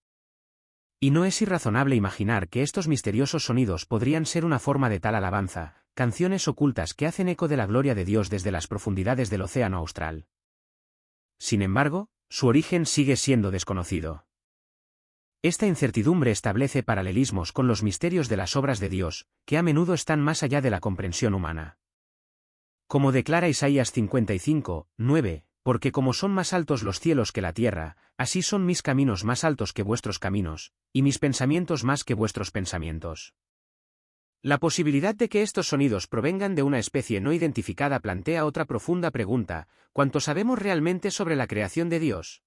Y no es irrazonable imaginar que estos misteriosos sonidos podrían ser una forma de tal alabanza, canciones ocultas que hacen eco de la gloria de Dios desde las profundidades del océano austral. Sin embargo, su origen sigue siendo desconocido. Esta incertidumbre establece paralelismos con los misterios de las obras de Dios, que a menudo están más allá de la comprensión humana. Como declara Isaías 55:9, «Porque como son más altos los cielos que la tierra, así son mis caminos más altos que vuestros caminos, y mis pensamientos más que vuestros pensamientos». La posibilidad de que estos sonidos provengan de una especie no identificada plantea otra profunda pregunta: ¿cuánto sabemos realmente sobre la creación de Dios?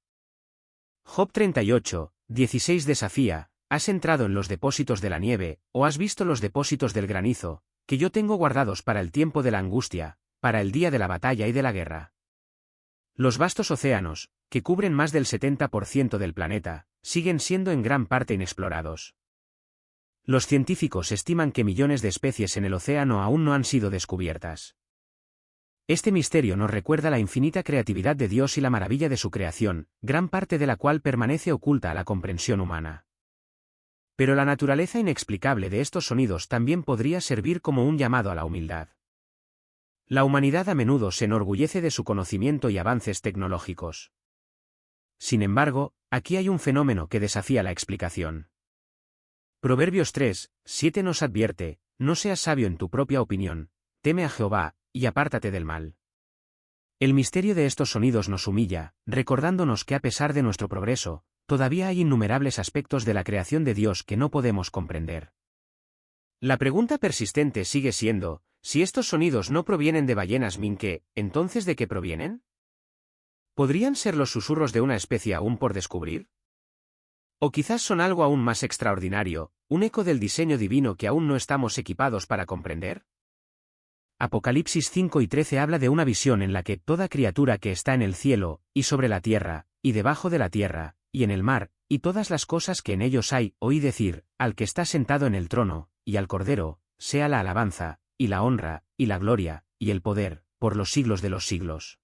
Job 38, 16 desafía: ¿has entrado en los depósitos de la nieve, o has visto los depósitos del granizo, que yo tengo guardados para el tiempo de la angustia, para el día de la batalla y de la guerra? Los vastos océanos, que cubren más del 70% del planeta, siguen siendo en gran parte inexplorados. Los científicos estiman que millones de especies en el océano aún no han sido descubiertas. Este misterio nos recuerda la infinita creatividad de Dios y la maravilla de su creación, gran parte de la cual permanece oculta a la comprensión humana. Pero la naturaleza inexplicable de estos sonidos también podría servir como un llamado a la humildad. La humanidad a menudo se enorgullece de su conocimiento y avances tecnológicos. Sin embargo, aquí hay un fenómeno que desafía la explicación. Proverbios 3, 7 nos advierte: no seas sabio en tu propia opinión, teme a Jehová, y apártate del mal. El misterio de estos sonidos nos humilla, recordándonos que a pesar de nuestro progreso, todavía hay innumerables aspectos de la creación de Dios que no podemos comprender. La pregunta persistente sigue siendo: si estos sonidos no provienen de ballenas minke, ¿entonces de qué provienen? ¿Podrían ser los susurros de una especie aún por descubrir? O quizás son algo aún más extraordinario, un eco del diseño divino que aún no estamos equipados para comprender. Apocalipsis 5 y 13 habla de una visión en la que toda criatura que está en el cielo, y sobre la tierra, y debajo de la tierra, y en el mar, y todas las cosas que en ellos hay, oí decir: al que está sentado en el trono, y al Cordero, sea la alabanza, y la honra, y la gloria, y el poder, por los siglos de los siglos.